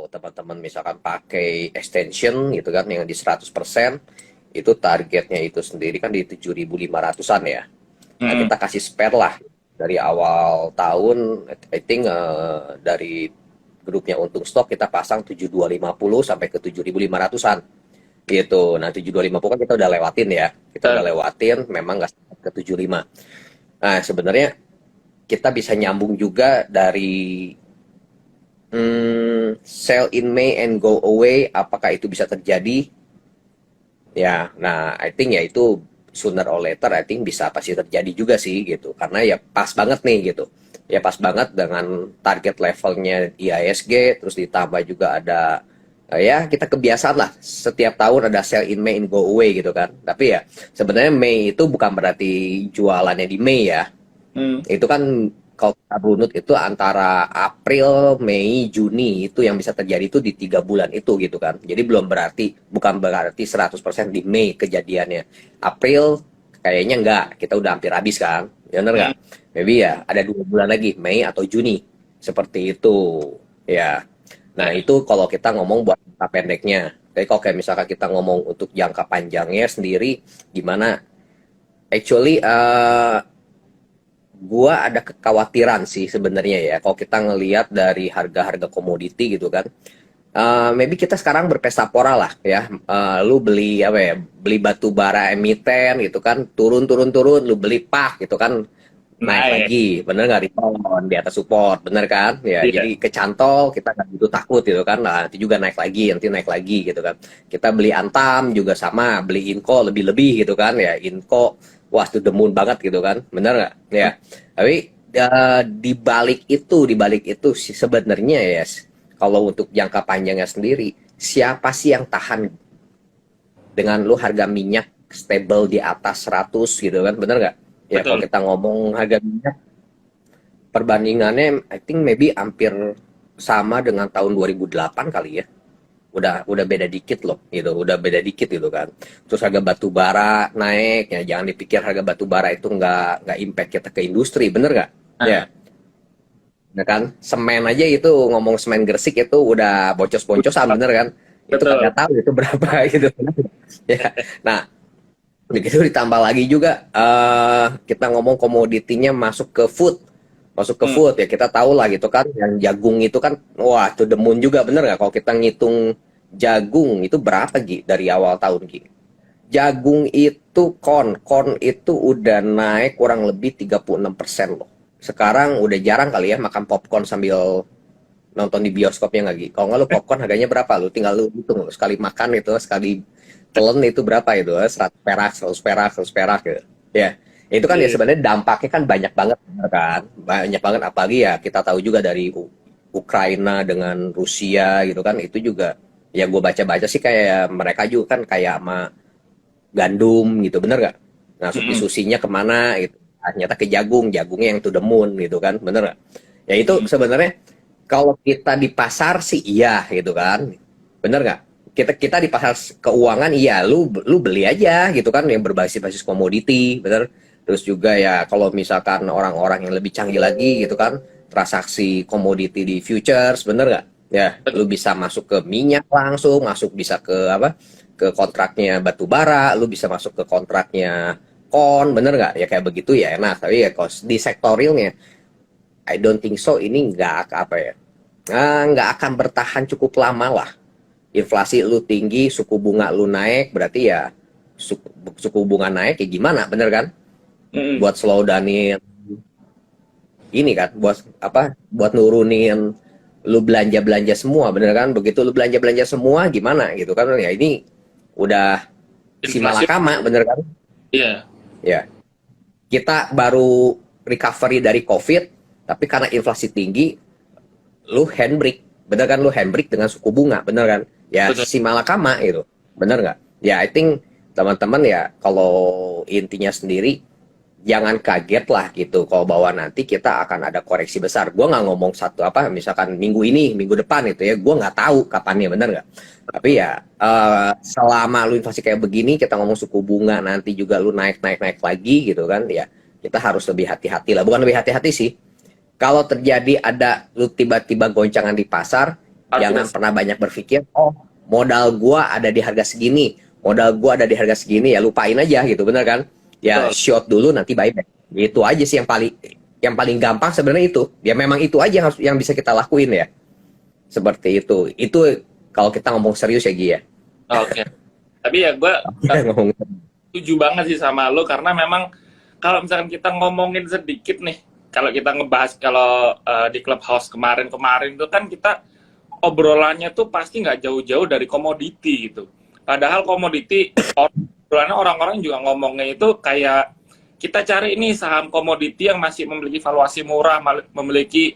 kalau teman-teman misalkan pakai extension gitu kan yang di 100%, itu targetnya itu sendiri kan di 7.500-an ya. Nah, Mm-mm. kita kasih spare lah dari awal tahun. I think dari grupnya Untung Stok kita pasang 7.250 sampai ke 7.500-an gitu. Nah, 7.250 kan kita udah lewatin ya. Kita udah Eh, lewatin, memang nggak sampai ke 75. Nah, sebenarnya kita bisa nyambung juga dari sell in May and go away, apakah itu bisa terjadi? Ya, nah I think ya itu sooner or later I think bisa pasti terjadi juga sih gitu. Karena ya pas banget nih gitu. Ya pas banget dengan target levelnya IISG, terus ditambah juga ada ya kita kebiasaan lah setiap tahun ada sell in May and go away gitu kan. Tapi ya sebenarnya Mei itu bukan berarti jualannya di Mei ya. mm. Itu kan kalau kita runut itu antara April, Mei, Juni itu yang bisa terjadi itu di 3 bulan itu gitu kan. Jadi belum berarti, bukan berarti 100% di Mei kejadiannya. April kayaknya enggak, kita udah hampir habis kan. Ya bener nggak? Mm. Maybe ya ada 2 bulan lagi, Mei atau Juni. Seperti itu. Ya. Nah Ya. itu kalau kita ngomong buat jangka pendeknya. Tapi kalau kayak misalkan kita ngomong untuk jangka panjangnya sendiri, gimana? Actually, gua ada kekhawatiran sih sebenarnya ya kalau kita ngelihat dari harga-harga komoditi gitu kan. Maybe kita sekarang berpesta pora lah ya. Lu beli apa ya, beli batu bara emiten gitu kan, turun turun turun, lu beli pak gitu kan, naik Naik. lagi, bener nggak, rebound di atas support, bener kan ya. Iya. Jadi kecantol, kita nggak begitu takut gitu kan. Nah, nanti juga naik lagi, nanti naik lagi gitu kan. Kita beli Antam juga sama, beli Inco lebih-lebih gitu kan ya. Inco wah to the moon banget gitu kan, bener nggak ya. Tapi di balik itu sih sebenarnya ya, kalau untuk jangka panjangnya sendiri, siapa sih yang tahan dengan lu harga minyak stable di atas 100 gitu kan, bener nggak? Ya kalau Betul. kita ngomong harga minyak, perbandingannya I think maybe hampir sama dengan tahun 2008 kali ya. Udah beda dikit loh gitu, udah beda dikit gitu kan. Terus harga batu bara naik ya, jangan dipikir harga batu bara itu nggak impact kita ke industri, bener nggak? Ya, Nah, ya kan, semen aja itu, ngomong semen Gresik itu udah boncos-boncosan, bener kan? Itu betul. kagak tahu itu berapa gitu. Ya, nah begitu ditambah lagi juga kita ngomong komoditinya Hmm. masuk ke food ya, kita tahu lah gitu kan, yang jagung itu kan wah to the moon juga, bener nggak? Kalau kita ngitung jagung itu berapa Gi dari awal tahun Gi, jagung itu kon itu udah naik kurang lebih 36% loh. Sekarang udah jarang kali ya makan popcorn sambil nonton di bioskopnya nggak Gi? Kalau nggak, lu popcorn harganya berapa, lu tinggal lu hitung, lu sekali makan itu, sekali telan itu berapa itu, 100 perak, 100 perak, 100 perak gitu ya. Itu kan ya Iya. sebenarnya dampaknya kan banyak banget kan, banyak banget, apalagi ya kita tahu juga dari Ukraina dengan Rusia gitu kan, itu juga ya gue baca-baca sih kayak mereka juga kan kayak sama gandum gitu, bener gak? Nah, Mm-mm. substitusinya kemana gitu? Ah, ternyata ke jagung, jagungnya yang to the moon gitu kan, bener gak? Ya itu Mm-mm. sebenarnya kalau kita di pasar sih iya gitu kan, bener gak? Kita kita di pasar keuangan iya, lu beli aja gitu kan yang berbasis basis komoditi, bener. Terus juga ya kalau misalkan orang-orang yang lebih canggih lagi gitu kan, transaksi komoditi di futures, bener gak? Ya, lu bisa masuk ke minyak langsung, masuk bisa ke apa? Ke kontraknya batu bara, lu bisa masuk ke kontraknya bener nggak? Ya kayak begitu ya enak. Tapi ya kalau di sektor realnya, I don't think so. Ini nggak apa ya? Nggak akan bertahan cukup lama lah. Inflasi lu tinggi, suku bunga lu naik, berarti ya suku bunga naik ya gimana, bener kan? Mm-mm. Buat slow downin ini kan, buat apa? Buat nurunin lu belanja belanja semua, bener kan? Begitu lu belanja belanja semua, gimana gitu kan? Ya ini udah si Inflasi. malakama, bener kan? Iya. Ya, kita baru recovery dari COVID, tapi karena inflasi tinggi, lu handbrake, bener kan, lu handbrake dengan suku bunga, bener kan? Ya Betul. si malakama itu, bener nggak? Ya I think teman-teman ya kalau intinya sendiri jangan kaget lah gitu kalau bahwa nanti kita akan ada koreksi besar. Gue nggak ngomong satu apa, misalkan minggu ini, minggu depan itu ya, gue nggak tahu kapannya, bener nggak? Tapi ya selama lu inflasi kayak begini, kita ngomong suku bunga nanti juga lu naik naik naik lagi gitu kan, ya kita harus lebih hati-hati lah. Bukan lebih hati-hati sih. Kalau terjadi ada lu tiba-tiba goncangan di pasar, Jangan Calculus. pernah banyak berpikir, oh modal gua ada di harga segini, modal gua ada di harga segini, ya lupain aja gitu, bener kan? Ya Betul. short dulu nanti buyback. Itu aja sih yang paling gampang sebenarnya itu. Ya memang itu aja yang bisa kita lakuin ya. Seperti itu. Itu kalau kita ngomong serius ya Gi ya. Oke. Tapi ya gue Kita ngomong setuju banget sih sama lo karena memang kalau misalkan kita ngomongin sedikit nih, kalau kita ngebahas kalau di Clubhouse kemarin-kemarin itu kan kita obrolannya tuh pasti nggak jauh-jauh dari komoditi gitu. Padahal komoditi obrolannya orang-orang juga ngomongnya itu kayak kita cari ini saham komoditi yang masih memiliki valuasi murah, memiliki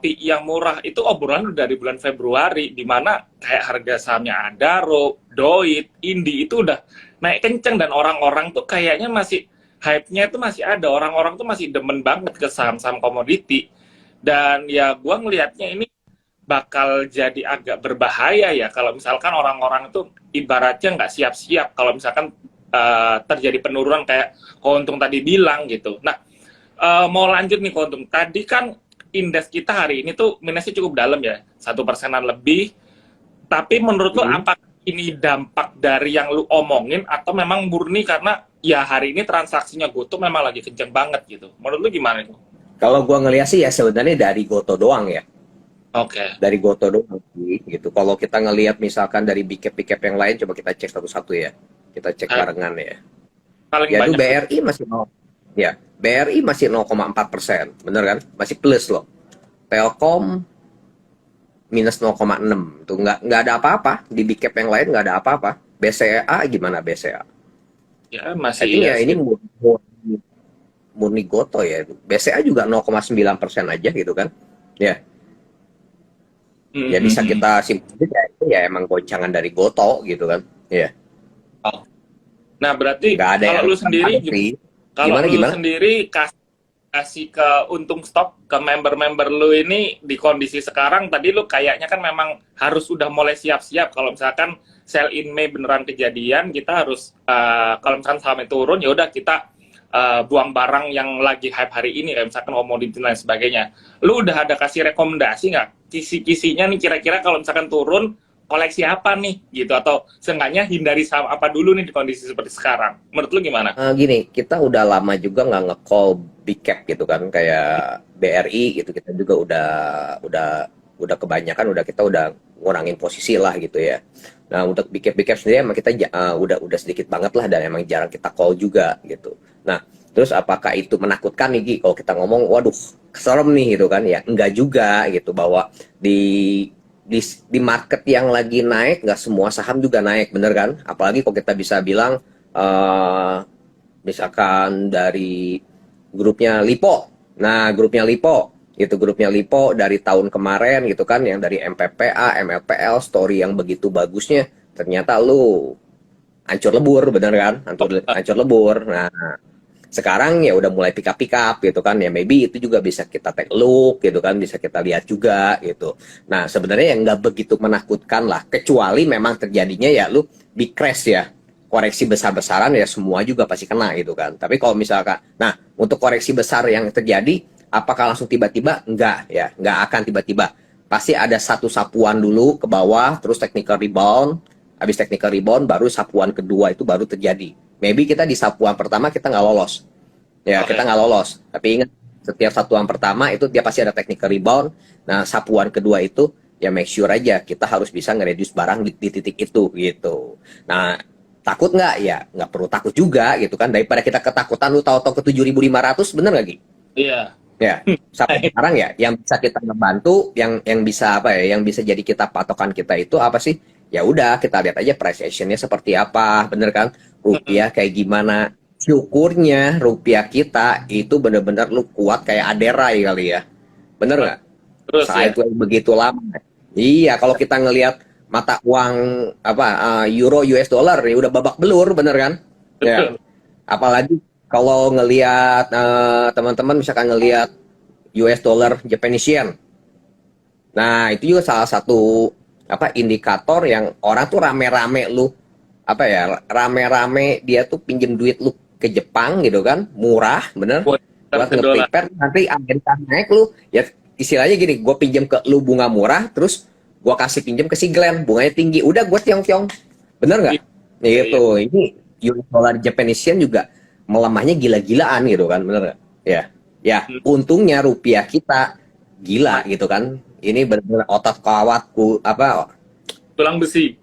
PI yang murah. Itu obrolan udah dari bulan Februari, di mana kayak harga sahamnya Adaro, Doit, Indi itu udah naik kenceng dan orang-orang tuh kayaknya masih hype-nya itu masih ada. Orang-orang tuh masih demen banget ke saham-saham komoditi. Dan ya gua ngelihatnya ini bakal jadi agak berbahaya ya kalau misalkan orang-orang itu ibaratnya nggak siap-siap kalau misalkan terjadi penurunan kayak Kountung tadi bilang gitu. Nah, mau lanjut nih Kountung. Tadi kan indeks kita hari ini tuh minusnya cukup dalam ya, 1%-an lebih. Tapi menurut lo apa ini dampak dari yang lu omongin atau memang murni karena ya hari ini transaksinya Goto memang lagi kenceng banget gitu. Menurut lu gimana itu? kalau gua ngeliat sih ya sebenarnya dari Goto doang ya. Oke. Dari Goto doang sih gitu. Kalau kita ngelihat misalkan dari big cap yang lain, coba kita cek satu-satu ya. Kita cek barengan ya. Paling Ya itu banyak BRI masih ya BRI masih 0,4%, bener kan? Masih plus loh. Telkom minus 0,6, tuh nggak ada apa-apa di big cap yang lain, nggak ada apa-apa. BCA gimana BCA? ya I masih think iya ya ini sih. murni Goto ya. BCA juga 0,9% aja gitu kan? Ya, ya bisa Mm-mm. kita simpulin ya itu ya emang goncangan dari Goto gitu kan? Ya, Nah, berarti nggak ada kalau yang lu sendiri ada sih. kalau Gimana lu gimana? sendiri kasih ke untung stok ke member-member lu ini di kondisi sekarang tadi lu kayaknya kan memang harus sudah mulai siap-siap kalau misalkan sell in May beneran kejadian kita harus kalau misalkan sahamnya turun ya udah kita buang barang yang lagi hype hari ini kayak misalkan komoditi dan lain sebagainya. Lu udah ada kasih rekomendasi nggak kisi-kisinya nih kira-kira kalau misalkan turun koleksi apa nih gitu atau seenggaknya hindari saham apa dulu nih di kondisi seperti sekarang. Menurut lu gimana? Gini, kita udah lama juga nggak nge-call big cap gitu kan, kayak BRI gitu. Kita juga udah kebanyakan, kita udah ngurangin posisi lah gitu ya. Nah untuk big cap sendiri emang kita udah sedikit banget lah dan emang jarang kita call juga gitu. Nah terus apakah itu menakutkan nih Gi? Kalau kita ngomong, waduh serem nih gitu kan ya? Enggak juga gitu, bahwa di di market yang lagi naik nggak semua saham juga naik, bener kan? Apalagi kalau kita bisa bilang misalkan dari grupnya Lipo. Nah, grupnya Lipo dari tahun kemarin gitu kan, yang dari MPPA, MLPL, story yang begitu bagusnya, ternyata lu hancur lebur, bener kan? Hancur lebur. Nah, sekarang ya udah mulai pick up gitu kan, ya maybe itu juga bisa kita take a look gitu kan, bisa kita lihat juga gitu. Nah sebenarnya yang nggak begitu menakutkan lah, kecuali memang terjadinya ya lu big crash ya, koreksi besar-besaran ya semua juga pasti kena gitu kan. Tapi kalau misalkan, nah untuk koreksi besar yang terjadi, apakah langsung tiba-tiba? Enggak ya, nggak akan tiba-tiba. Pasti ada satu sapuan dulu ke bawah, terus technical rebound, habis technical rebound baru sapuan kedua itu baru terjadi. Maybe kita di sapuan pertama kita nggak lolos, ya Oke. kita nggak lolos. Tapi ingat, setiap sapuan pertama itu dia pasti ada technical rebound. Nah sapuan kedua itu ya make sure aja kita harus bisa nge-reduce barang di titik itu gitu. Nah takut nggak? Ya nggak perlu takut juga gitu kan. Daripada kita ketakutan lu tahu-tahu ke 7.500, bener nggak Gi? Iya. Ya, sampai sekarang ya, yang bisa kita ngebantu, yang bisa apa ya, yang bisa jadi kita patokan kita itu apa sih? Ya udah, kita lihat aja price actionnya seperti apa, bener kan? Rupiah kayak gimana? Syukurnya rupiah kita itu bener-bener lu kuat kayak aderai kali ya, bener nggak? Terus ya. Sideways begitu lama. Iya, kalau kita ngelihat mata uang apa euro US dollar ya udah babak belur, bener kan? Ya, Betul. apalagi kalau ngelihat teman-teman misalkan ngelihat US dollar Japanese yen. Nah, itu juga salah satu apa indikator yang orang tuh rame-rame lu apa ya, rame-rame dia tuh pinjem duit lu ke Jepang gitu kan, murah, bener, Buat buat ke dolar. nge-prepare nanti Amerika naik, lu ya istilahnya gini, gue pinjem ke lu bunga murah, terus Gua kasih pinjam ke si Glenn, bunganya tinggi, udah gua tiong-tiong. Bener nggak? Gitu. Ini US dollar Japanese yen juga melemahnya gila-gilaan gitu kan, bener nggak? Ya, ya. Untungnya rupiah kita gila gitu kan. Ini benar-benar otot kawatku apa Tulang besi.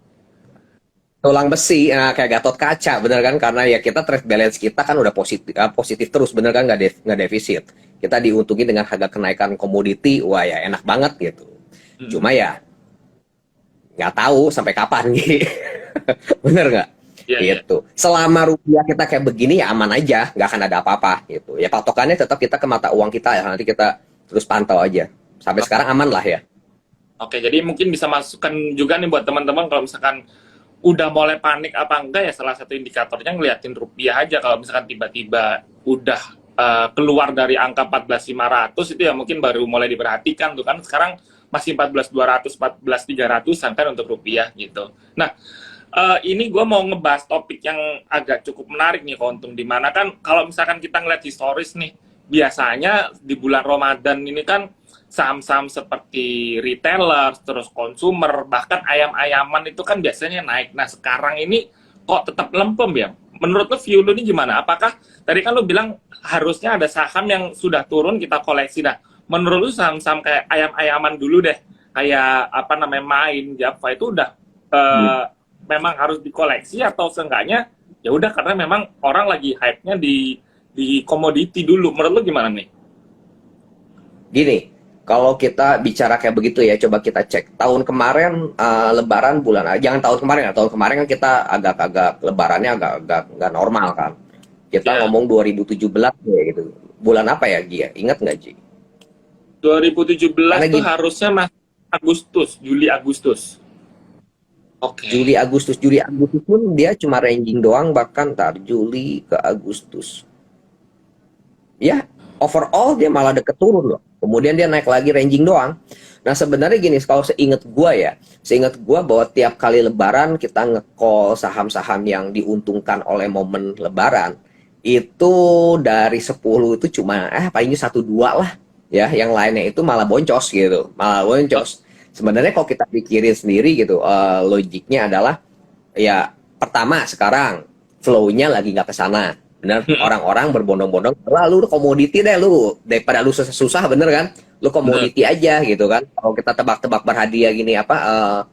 tulang besi, kayak Gatot Kaca, bener kan? Karena ya kita trade balance kita kan udah positif, positif terus, bener kan? Nggak defisit. Kita diuntungi dengan harga kenaikan komoditi, wah ya enak banget gitu. Cuma ya nggak tahu sampai kapan gitu. Bener nggak? Gitu. Selama rupiah kita kayak begini ya aman aja, nggak akan ada apa-apa gitu. Ya patokannya tetap kita ke mata uang kita ya, nanti kita terus pantau aja. Sampai sekarang aman lah ya. Oke, jadi mungkin bisa masukkan juga nih buat teman-teman kalau misalkan udah mulai panik apa enggak ya, salah satu indikatornya ngeliatin rupiah aja. Kalau misalkan tiba-tiba udah keluar dari angka 14.500 itu ya mungkin baru mulai diperhatikan tuh kan. Sekarang masih 14.200, 14.300 kan untuk rupiah gitu. Nah, ini gue mau ngebahas topik yang agak cukup menarik nih, Kontung. Dimana kan kalau misalkan kita ngeliat historis nih, biasanya di bulan Ramadan ini kan saham-saham seperti retailer, terus consumer, bahkan ayam-ayaman itu kan biasanya naik. Nah, sekarang ini kok tetap lempem ya? Menurut lo, view lo ini gimana? Apakah, tadi kan lo bilang harusnya ada saham yang sudah turun kita koleksi. Nah, menurut lo saham-saham kayak ayam-ayaman dulu deh, kayak apa namanya, Main, Java itu udah memang harus dikoleksi atau seenggaknya ya udah karena memang orang lagi hype-nya di komoditi dulu. Menurut lo gimana nih? Gini, kalau kita bicara kayak begitu ya, coba kita cek. Tahun kemarin Lebaran bulan, jangan tahun kemarin ya, tahun kemarin kan kita agak-agak Lebarannya agak-agak nggak normal kan. Kita ngomong 2017 ya gitu. Bulan apa ya Gi? Ingat nggak Gi? 2017 Karena tuh harusnya masih Agustus, Juli Agustus. Juli Agustus pun dia cuma ranging doang, bahkan Juli ke Agustus. Ya, overall dia malah deket turun loh. Kemudian dia naik lagi ranging doang. Nah sebenarnya gini, kalau seingat gua bahwa tiap kali Lebaran kita nge-call saham-saham yang diuntungkan oleh momen Lebaran itu dari 10 itu cuma palingnya 1-2 lah ya, yang lainnya itu malah boncos gitu, malah boncos. Sebenarnya kalau kita pikirin sendiri gitu, logiknya adalah ya pertama sekarang flow-nya lagi nggak ke sana. Bener, orang-orang berbondong-bondong, lu komoditi deh lu, daripada lu susah-susah, bener kan? Lu komoditi aja gitu kan. Kalau kita tebak-tebak berhadiah gini apa,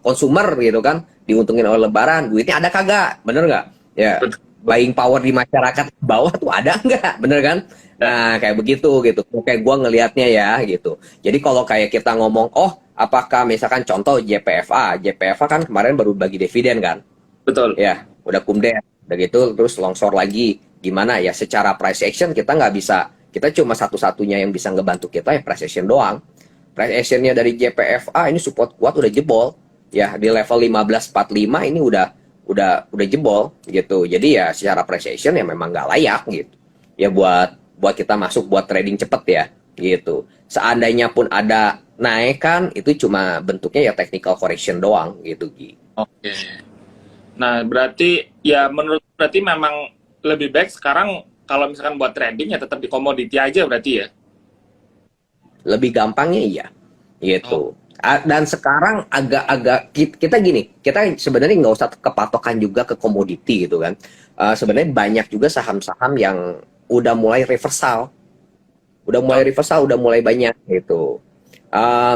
konsumer gitu kan, diuntungin oleh Lebaran, duitnya ada kagak? Bener nggak? Ya, buying power di masyarakat bawah tuh ada nggak? Bener kan? Nah, kayak begitu gitu. Kayak gua ngelihatnya ya gitu. Jadi kalau kayak kita ngomong, oh apakah misalkan contoh JPFA kan kemarin baru bagi dividen kan? Betul. Ya, udah kumden, udah gitu terus longsor lagi. Gimana ya, secara price action kita nggak bisa, kita cuma satu-satunya yang bisa ngebantu kita ya price action doang. Price actionnya dari JPFA ini support kuat udah jebol ya, di level 1545 ini udah jebol gitu. Jadi ya secara price action ya memang nggak layak gitu ya buat kita masuk buat trading cepet ya gitu. Seandainya pun ada naik kan itu cuma bentuknya ya technical correction doang gitu Gi. Oke. Nah, berarti ya menurut berarti memang lebih baik sekarang kalau misalkan buat trading ya tetap di komoditi aja berarti ya. Lebih gampangnya iya gitu. Dan sekarang agak-agak kita gini, kita sebenarnya nggak usah kepatokan juga ke komoditi gitu kan. Sebenarnya banyak juga saham-saham yang udah mulai reversal, udah mulai banyak gitu.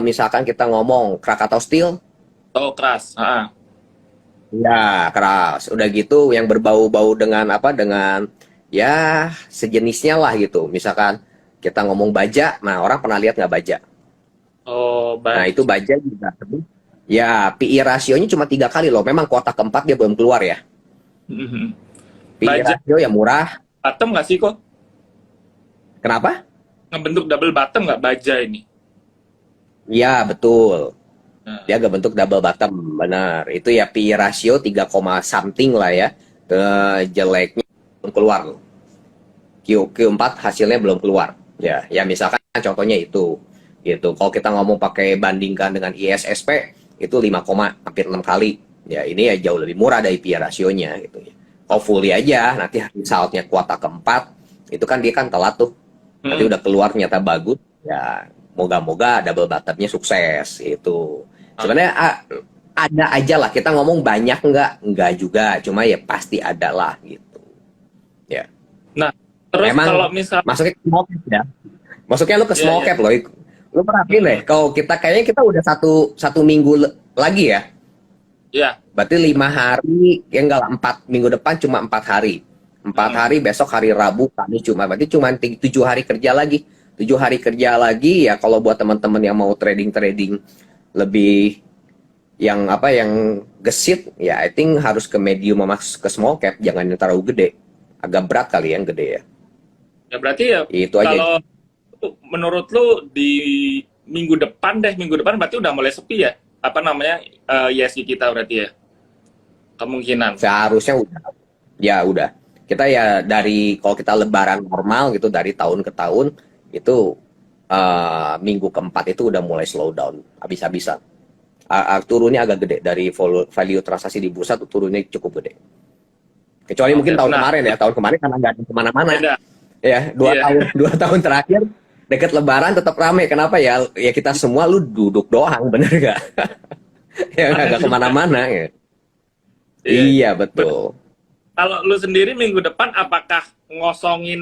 Misalkan kita ngomong Krakatau Steel. Oh, keras. Ya, keras. Udah gitu yang berbau-bau dengan apa? Dengan ya sejenisnya lah gitu. Misalkan kita ngomong baja, nah orang pernah lihat nggak baja? Oh, baik. Nah itu baja juga. Ya, PI rasionya cuma 3 kali loh. Memang kuartal keempat dia belum keluar ya. PI rasio ya murah. Bottom nggak sih kok? Kenapa? Ngebentuk double bottom nggak baja ini? Ya, betul. Dia agak bentuk double bottom, benar. Itu ya PI rasio 3, something lah ya. Jeleknya belum keluar. Q4 hasilnya belum keluar. Ya misalkan contohnya itu. Gitu. Kalau kita ngomong pakai bandingkan dengan ISSP itu 5, hampir 6 kali. Ya ini ya jauh lebih murah dari PI rasionya gitu ya. Kalau fully aja nanti resultnya kuartal keempat itu kan dia kan telat tuh. Nanti udah keluar ternyata bagus. Ya moga-moga double bottomnya sukses itu. Oke. Sebenarnya ada aja lah. Kita ngomong banyak nggak juga. Cuma ya pasti ada lah gitu. Ya. Nah, terus kalau Emang misal, masuknya ke small cap ya. Masuknya lu ke ya, small ya, cap loh. Lu perhatiin deh. mm, Kalau kita kayaknya kita udah satu minggu lagi ya. ya, Berarti 5 hari, ya enggak lah, 4 minggu depan cuma 4 hari. Empat mm, hari, besok hari Rabu, Kamis, Jumat. Berarti cuma 7 hari kerja lagi. 7 hari kerja lagi ya kalau buat teman-teman yang mau trading-trading lebih yang apa yang gesit ya I think harus ke medium sama ke small cap, jangan yang terlalu gede. Agak berat kali yang gede ya. ya berarti ya Itu aja. kalau menurut lu di minggu depan berarti udah mulai sepi ya? Apa namanya ISG kita berarti ya? Kemungkinan. Seharusnya udah. Ya udah. Kita ya dari kalau kita lebaran normal gitu dari tahun ke tahun itu minggu keempat itu udah mulai slow down habis-habisan. Turunnya agak gede dari value transaksi di bursa tuh turunnya cukup gede. Kecuali mungkin Oke. tahun Nah, kemarin ya, tahun kemarin karena nggak ada kemana-mana beda. ya. dua Iya. tahun dua tahun terakhir deket Lebaran tetap rame. Kenapa ya? Ya kita semua lu duduk doang, bener gak? Ya Ada nggak juga. kemana-mana ya. Iya. Iya Ber- betul. Kalau lu sendiri minggu depan apakah ngosongin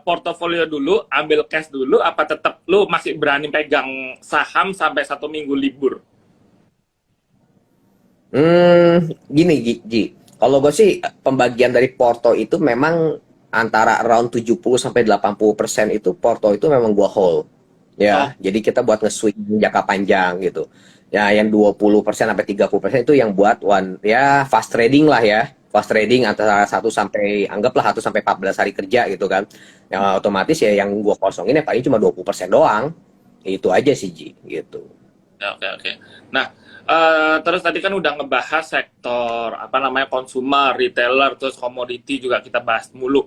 portofolio dulu, ambil cash dulu, apa tetap lu masih berani pegang saham sampai 1 minggu libur? Gini Ji. Kalau gue sih pembagian dari Porto itu memang antara around 70 sampai 80% itu Porto itu memang gua hold. Oh, Ya, jadi kita buat nge-swing jangka panjang gitu. Ya, yang 20% sampai 30% itu yang buat one ya fast trading lah ya. Fast trading antara 1 sampai 14 hari kerja gitu kan. Yang otomatis ya yang gua kosongin ya paling cuma 20% doang. Itu aja sih Ji gitu. ya, oke, oke. Nah, terus tadi kan udah ngebahas sektor apa namanya consumer, retailer, terus komoditi juga kita bahas mulu.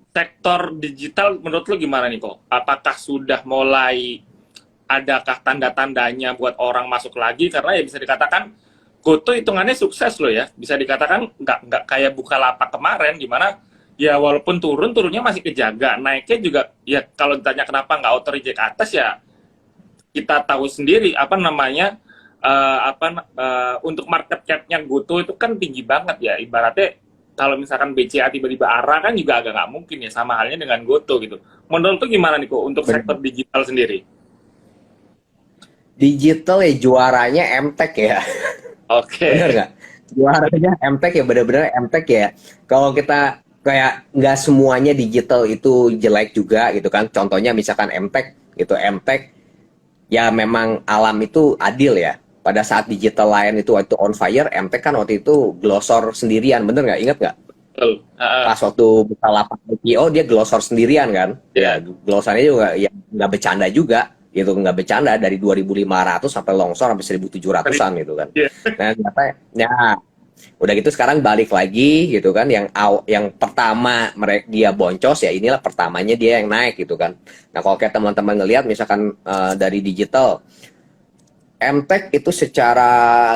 Sektor digital menurut lu gimana nih kok? Apakah sudah mulai adakah tanda-tandanya buat orang masuk lagi? Karena ya bisa dikatakan Goto hitungannya sukses loh ya. Bisa dikatakan nggak kayak Bukalapak kemarin, gimana ya walaupun turunnya masih kejaga. Naiknya juga ya kalau ditanya kenapa nggak auto reject atas ya kita tahu sendiri apa namanya untuk market cap-nya Goto itu kan tinggi banget ya. Ibaratnya kalau misalkan BCA tiba-tiba arah kan juga agak nggak mungkin ya, sama halnya dengan Goto gitu. Menurut tuh gimana nih kok untuk sektor Bener. digital sendiri? Digital ya juaranya MTech ya. Oke. Bener nggak? Juaranya MTech ya, bener-bener MTech ya. Kalau kita kayak nggak semuanya digital itu jelek juga gitu kan. Contohnya misalkan MTech gitu, MTech ya memang alam itu adil ya. Pada saat digital lain itu waktu on fire, MTech kan waktu itu glosor sendirian, bener nggak? Ingat nggak? Betul. Pas waktu Bukalapak IPO dia glosor sendirian kan? Ya Ya. glosannya juga ya nggak bercanda juga gitu, nggak bercanda dari 2.500 sampai longsor sampai 1.700-an gitu kan. Ya. Nah, ternyata ya udah gitu sekarang balik lagi gitu kan yang pertama mereka dia boncos ya inilah pertamanya dia yang naik gitu kan. Nah, kalau kayak teman-teman ngelihat misalkan dari digital MTech itu secara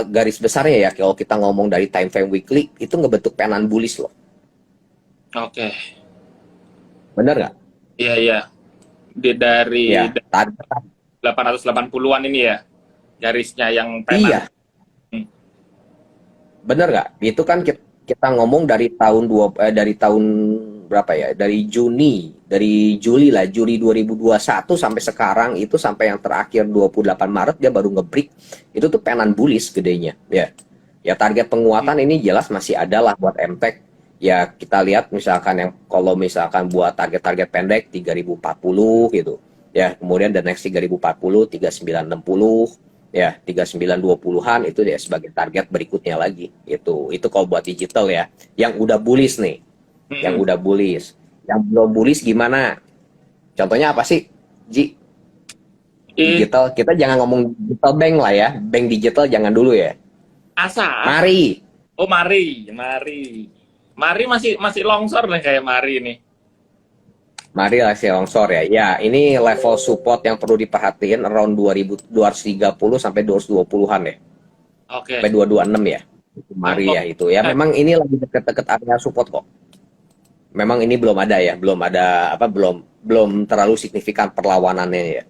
garis besarnya ya kalau kita ngomong dari time frame weekly itu ngebentuk penan bullish loh. Oke. Bener nggak? Iya, iya. Dari Ya, target. 880-an ini ya, garisnya yang penan. Iya, bener nggak? Itu kan kita ngomong dari tahun berapa ya? Dari Juli lah, Juli 2021 sampai sekarang itu sampai yang terakhir 28 Maret dia baru ngebreak. Itu tuh penan bullish gedenya, ya. Ya target penguatan ini jelas masih ada lah buat MTech. Ya kita lihat misalkan yang kalau misalkan buat target-target pendek 3040 gitu. Ya, kemudian the next 3040, 3960 ya 3920-an itu ya sebagai target berikutnya lagi itu kalau buat digital ya yang udah bullish nih yang Mm-mm. udah bullish yang belum bullish gimana contohnya apa sih Ji Eh, digital kita jangan ngomong digital bank lah ya bank digital jangan dulu ya asa. mari Oh, Mari masih masih longsor nih kayak Mari nih. mari lah si longsor ya ya ini level support yang perlu diperhatiin around 2230 sampai 220-an ya sampai Oke. 226 ya mari Oh, ya itu ya eh, memang ini lagi deket-deket area support kok memang ini belum ada ya, belum ada apa belum belum terlalu signifikan perlawanannya ya.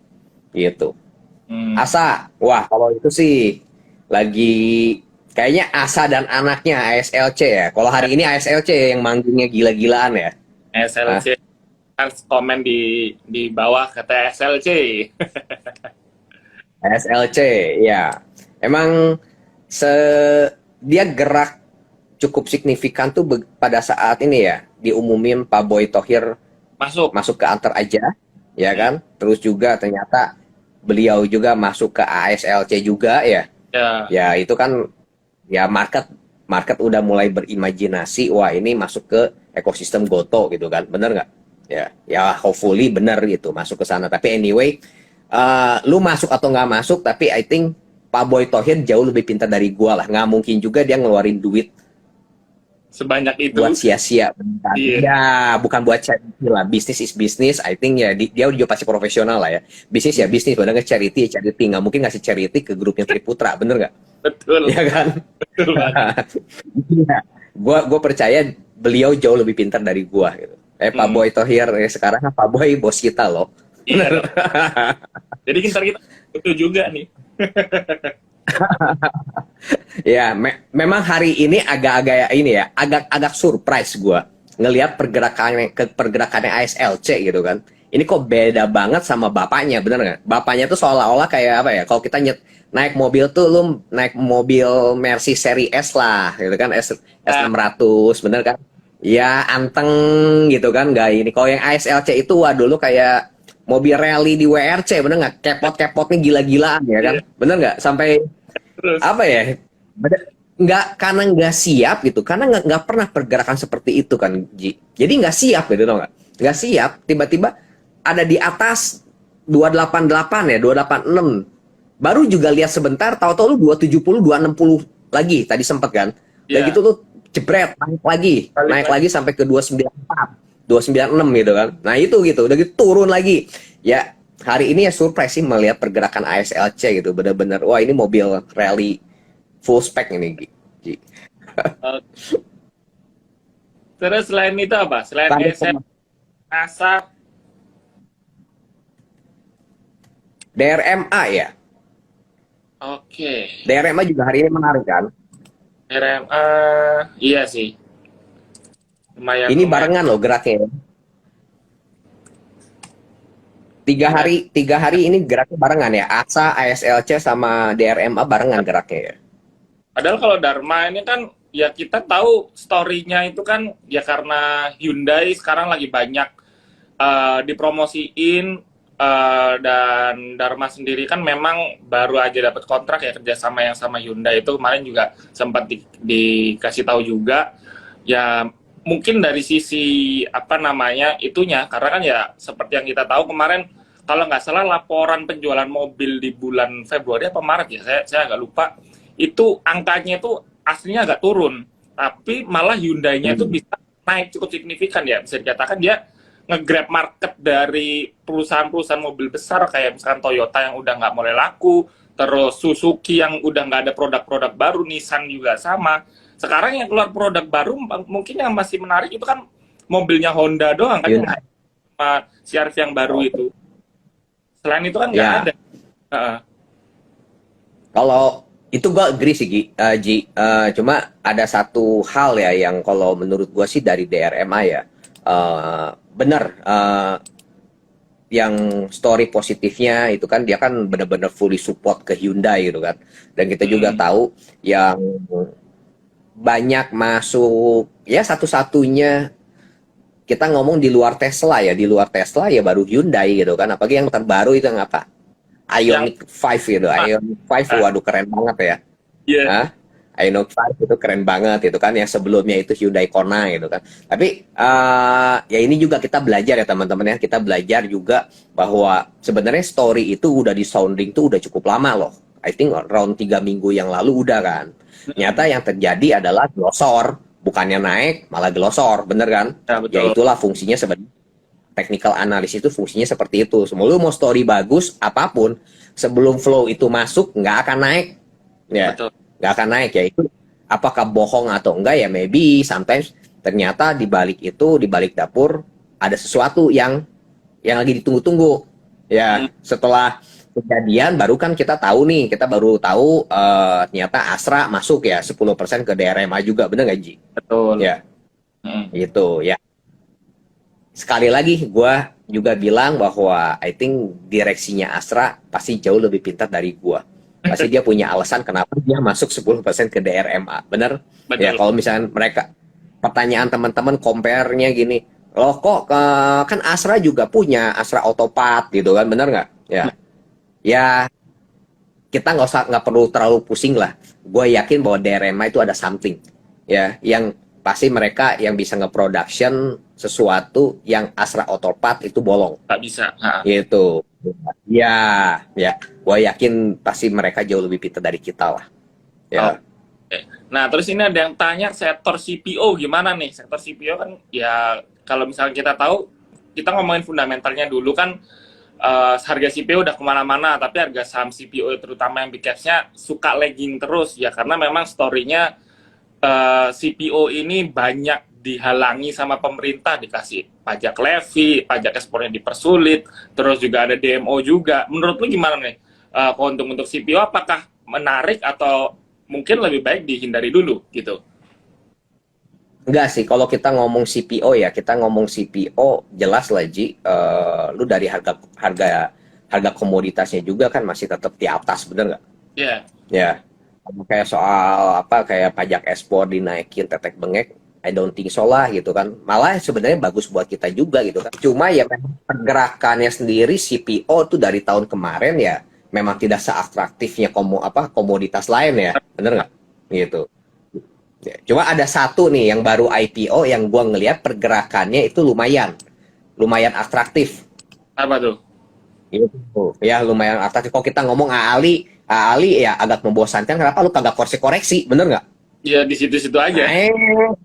Gitu. Asa, wah kalau itu sih lagi kayaknya Asa dan anaknya ASLC ya. Kalau hari ini ASLC yang manggilnya gila-gilaan ya. Hah? SLC kan komen di bawah kata SLC. ASLC, ya. Emang se dia gerak cukup signifikan tuh pada saat ini ya diumumin Pak Boy Thohir Masuk. masuk ke Antar aja, ya kan? Terus juga ternyata beliau juga masuk ke ASLC juga ya. Ya. Ya itu kan ya market market udah mulai berimajinasi, wah ini masuk ke ekosistem Goto gitu kan, bener nggak? Ya hopefully bener gitu masuk ke sana. Tapi anyway, lu masuk atau nggak masuk, tapi I think Pak Boy Thohir jauh lebih pintar dari gua lah. Nggak mungkin juga dia ngeluarin duit Sebanyak itu. buat sia-sia. Iya. Ya, bukan buat charity lah. Business is business. I think ya dia juga pasti profesional lah ya. Bisnis ya bisnis, bener nggak? Charity ya charity. Nggak mungkin ngasih charity ke grupnya Triputra, bener nggak? Betul. Ya kan? Betul banget. Iya. Gua percaya beliau jauh lebih pintar dari gua gitu. Pak Boy Thohir sekarang Pak Boy bos kita loh. Iya. Jadi kita betul juga nih. Ya, memang hari ini agak-agak ini ya, agak surprise gua ngelihat pergerakannya ASLC gitu kan. Ini kok beda banget sama bapaknya, bener nggak? Bapaknya tuh seolah-olah kayak apa ya? Kalau kita naik mobil tuh, lu naik mobil Mercy seri S lah, gitu kan, S600, bener kan? Ya anteng gitu kan, nggak ini. Kalau yang ASLC itu, wah dulu kayak mobil rally di WRC, bener nggak? Kepot-kepotnya gila-gilaan ya kan? Bener nggak? Sampai Terus. apa ya? Nggak, karena nggak siap gitu, karena nggak pernah pergerakan seperti itu kan, Ji. Jadi nggak siap gitu, tau nggak? Nggak siap, tiba-tiba ada di atas 288 ya, 286. Baru juga lihat sebentar, tahu-tahu lu 270, 260 lagi, tadi sempet kan? Dan Yeah. gitu tuh jebret, naik lagi sampai ke 294, 296 gitu kan. Nah itu gitu, udah gitu turun lagi. Ya, hari ini ya surprise sih melihat pergerakan ASLC gitu, bener-bener, wah ini mobil rally full spec ini, Ji. Terus selain itu apa? Selain SM, NASA, DRMA ya. oke. DRMA juga hari ini menarik kan. RMA, iya sih. Lumayan. Ini barengan loh geraknya. 3 hari ini geraknya barengan ya. ASA, ASLC sama DRMA barengan geraknya ya. Padahal kalau Dharma ini kan ya kita tahu story-nya itu kan ya karena Hyundai sekarang lagi banyak dipromosiin, dan Dharma sendiri kan memang baru aja dapat kontrak ya kerjasama yang sama Hyundai itu kemarin juga sempat dikasih tahu juga ya, mungkin dari sisi apa namanya itunya, karena kan ya seperti yang kita tahu kemarin kalau nggak salah laporan penjualan mobil di bulan Februari apa Maret ya, saya agak lupa, itu angkanya itu aslinya agak turun, tapi malah Hyundai-nya itu bisa naik cukup signifikan ya, bisa dikatakan dia nge-grab market dari perusahaan-perusahaan mobil besar kayak misalkan Toyota yang udah nggak mulai laku, terus Suzuki yang udah nggak ada produk-produk baru, Nissan juga sama. Sekarang yang keluar produk baru mungkin yang masih menarik itu kan mobilnya Honda doang kan, yang sama CR-V yang baru itu. Selain itu kan nggak ada. Kalau itu gue agree sih, Ji. Cuma ada satu hal ya yang kalau menurut gue sih dari DRMA ya, benar, yang story positifnya itu kan dia kan benar-benar fully support ke Hyundai gitu kan. Dan kita juga tahu yang banyak masuk ya satu-satunya kita ngomong di luar Tesla ya, baru Hyundai gitu kan. Apalagi yang terbaru itu yang apa? Ioniq 5 gitu. Ioniq 5 waduh keren banget ya. Iya. Ioniq 5 itu keren banget itu kan, yang sebelumnya itu Hyundai Kona gitu kan. Tapi ya ini juga kita belajar ya teman-teman ya, kita belajar juga bahwa sebenarnya story itu udah di sounding tuh udah cukup lama loh. I think around 3 minggu yang lalu udah kan. Ternyata yang terjadi adalah glosor, bukannya naik malah glosor, bener kan? Ya, betul. Ya itulah fungsinya sebenarnya. Technical analysis itu fungsinya seperti itu. Semua lu mau story bagus apapun, sebelum flow itu masuk nggak akan naik. Ya. Betul. Nggak akan naik ya, itu apakah bohong atau enggak ya, maybe sometimes ternyata di balik itu, di balik dapur ada sesuatu yang lagi ditunggu-tunggu ya. Setelah kejadian baru kan kita tahu nih, kita baru tahu ternyata Astra masuk ya 10% ke DRMA juga, bener nggak Ji? Betul. Ya, Mm. gitu ya. Sekali lagi gue juga bilang bahwa I think direksinya Astra pasti jauh lebih pintar dari gue. Pasti dia punya alasan kenapa dia masuk 10% ke DRMA, bener? Ya, Betul. kalau misalnya mereka, pertanyaan teman-teman compare-nya gini, loh kok kan Astra juga punya Astra Autopilot gitu kan, bener nggak? Ya, ya kita nggak perlu terlalu pusing lah. Gue yakin bahwa DRMA itu ada something ya, yang pasti mereka yang bisa nge-production sesuatu yang Astra Autopilot itu bolong Nggak bisa. Ha. gitu. Ya, ya, gue yakin pasti mereka jauh lebih pintar dari kita lah. Ya, Oke. Nah, terus ini ada yang tanya sektor CPO gimana nih? Sektor CPO kan ya kalau misalnya kita tahu, kita ngomongin fundamentalnya dulu kan, harga CPO udah kemana-mana, tapi harga saham CPO terutama yang big caps-nya suka lagging terus ya, karena memang story-nya CPO ini banyak dihalangi sama pemerintah, dikasih pajak levy, pajak ekspornya dipersulit, terus juga ada DMO juga. Menurut lu gimana nih? Keuntungan untuk CPO apakah menarik atau mungkin lebih baik dihindari dulu gitu? enggak sih, kalau kita ngomong CPO ya, kita ngomong CPO jelas lah Ji. Lu dari harga harga harga komoditasnya juga kan masih tetap di atas, bener nggak? Ya, Ya, kayak soal apa kayak pajak ekspor dinaikin tetek bengek, I don't think so lah gitu kan. Malah sebenarnya bagus buat kita juga gitu kan. Cuma ya memang pergerakannya sendiri CPO tuh dari tahun kemarin ya memang tidak seatraktifnya komoditas lain ya, bener nggak? Gitu. Ya, cuma ada satu nih yang baru IPO yang gua ngelihat pergerakannya itu lumayan atraktif. apa tuh? Gitu. Ya lumayan atraktif. Kalau kita ngomong Ali ya agak membosankan. Kenapa lu kagak koreksi, bener nggak? Ya di situ-situ aja. Naik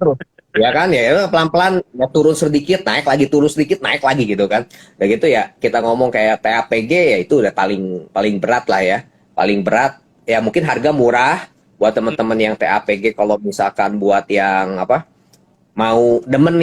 terus. Ya kan ya pelan-pelan ya turun sedikit, naik lagi, turun sedikit, naik lagi gitu kan. Udah gitu ya kita ngomong kayak TAPG ya itu udah paling paling berat lah ya. Paling berat ya mungkin harga murah buat teman-teman yang TAPG kalau misalkan buat yang apa mau demen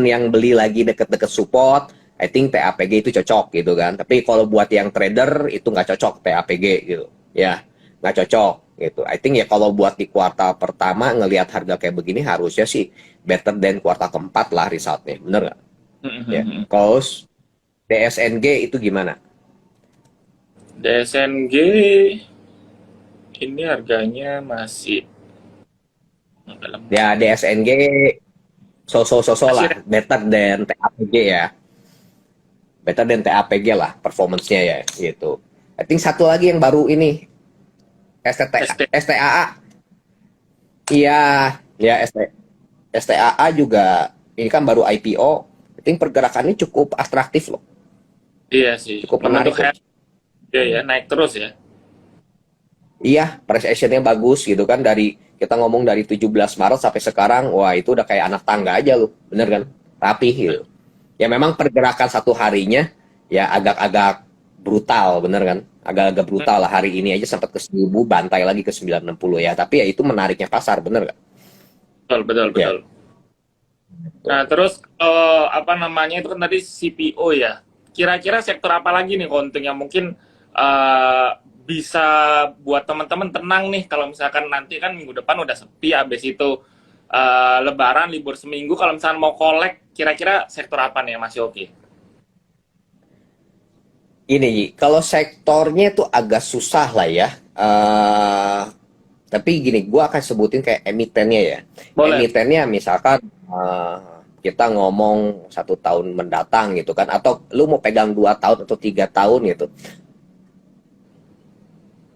yang beli lagi deket-deket support, I think TAPG itu cocok gitu kan. Tapi kalau buat yang trader itu nggak cocok TAPG gitu, ya nggak cocok gitu. I think ya kalau buat di kuartal pertama ngelihat harga kayak begini harusnya sih better than kuartal keempat lah resultnya, bener nggak? Ya, kalau DSNG itu gimana? DSNG ini harganya masih agak lemah. Ya DSNG so Masih lah, better than TAPG ya, better than TAPG lah performance-nya ya gitu. I think satu lagi yang baru ini ST. STAA. Iya, ya STAA juga ini kan baru IPO. I think pergerakannya cukup atraktif loh. Iya sih. Cukup menarik Membentuk loh. ya, ya naik terus ya. Iya, price action-nya bagus gitu kan dari kita ngomong dari 17 Maret sampai sekarang, wah itu udah kayak anak tangga aja loh. Bener kan? Rapi gitu. Ya memang pergerakan satu harinya ya agak-agak brutal, bener kan? Agak-agak brutal lah hari ini aja sempat ke 1000, bantai lagi ke 960 ya. Tapi ya itu menariknya pasar, bener gak? Betul, betul, Ya. betul. Nah, terus apa namanya itu kan tadi CPO ya. Kira-kira sektor apa lagi nih Konting yang mungkin eh, bisa buat teman-teman tenang nih kalau misalkan nanti kan minggu depan udah sepi, habis itu Lebaran libur seminggu, kalau misalkan mau kolek, kira-kira sektor apa nih yang masih oke? Ini, Yi, kalau sektornya itu agak susah lah ya. Tapi gini, gue akan sebutin kayak emitennya ya. Boleh. Emitennya misalkan kita ngomong 1 tahun mendatang gitu kan, atau lu mau pegang 2 tahun atau 3 tahun gitu.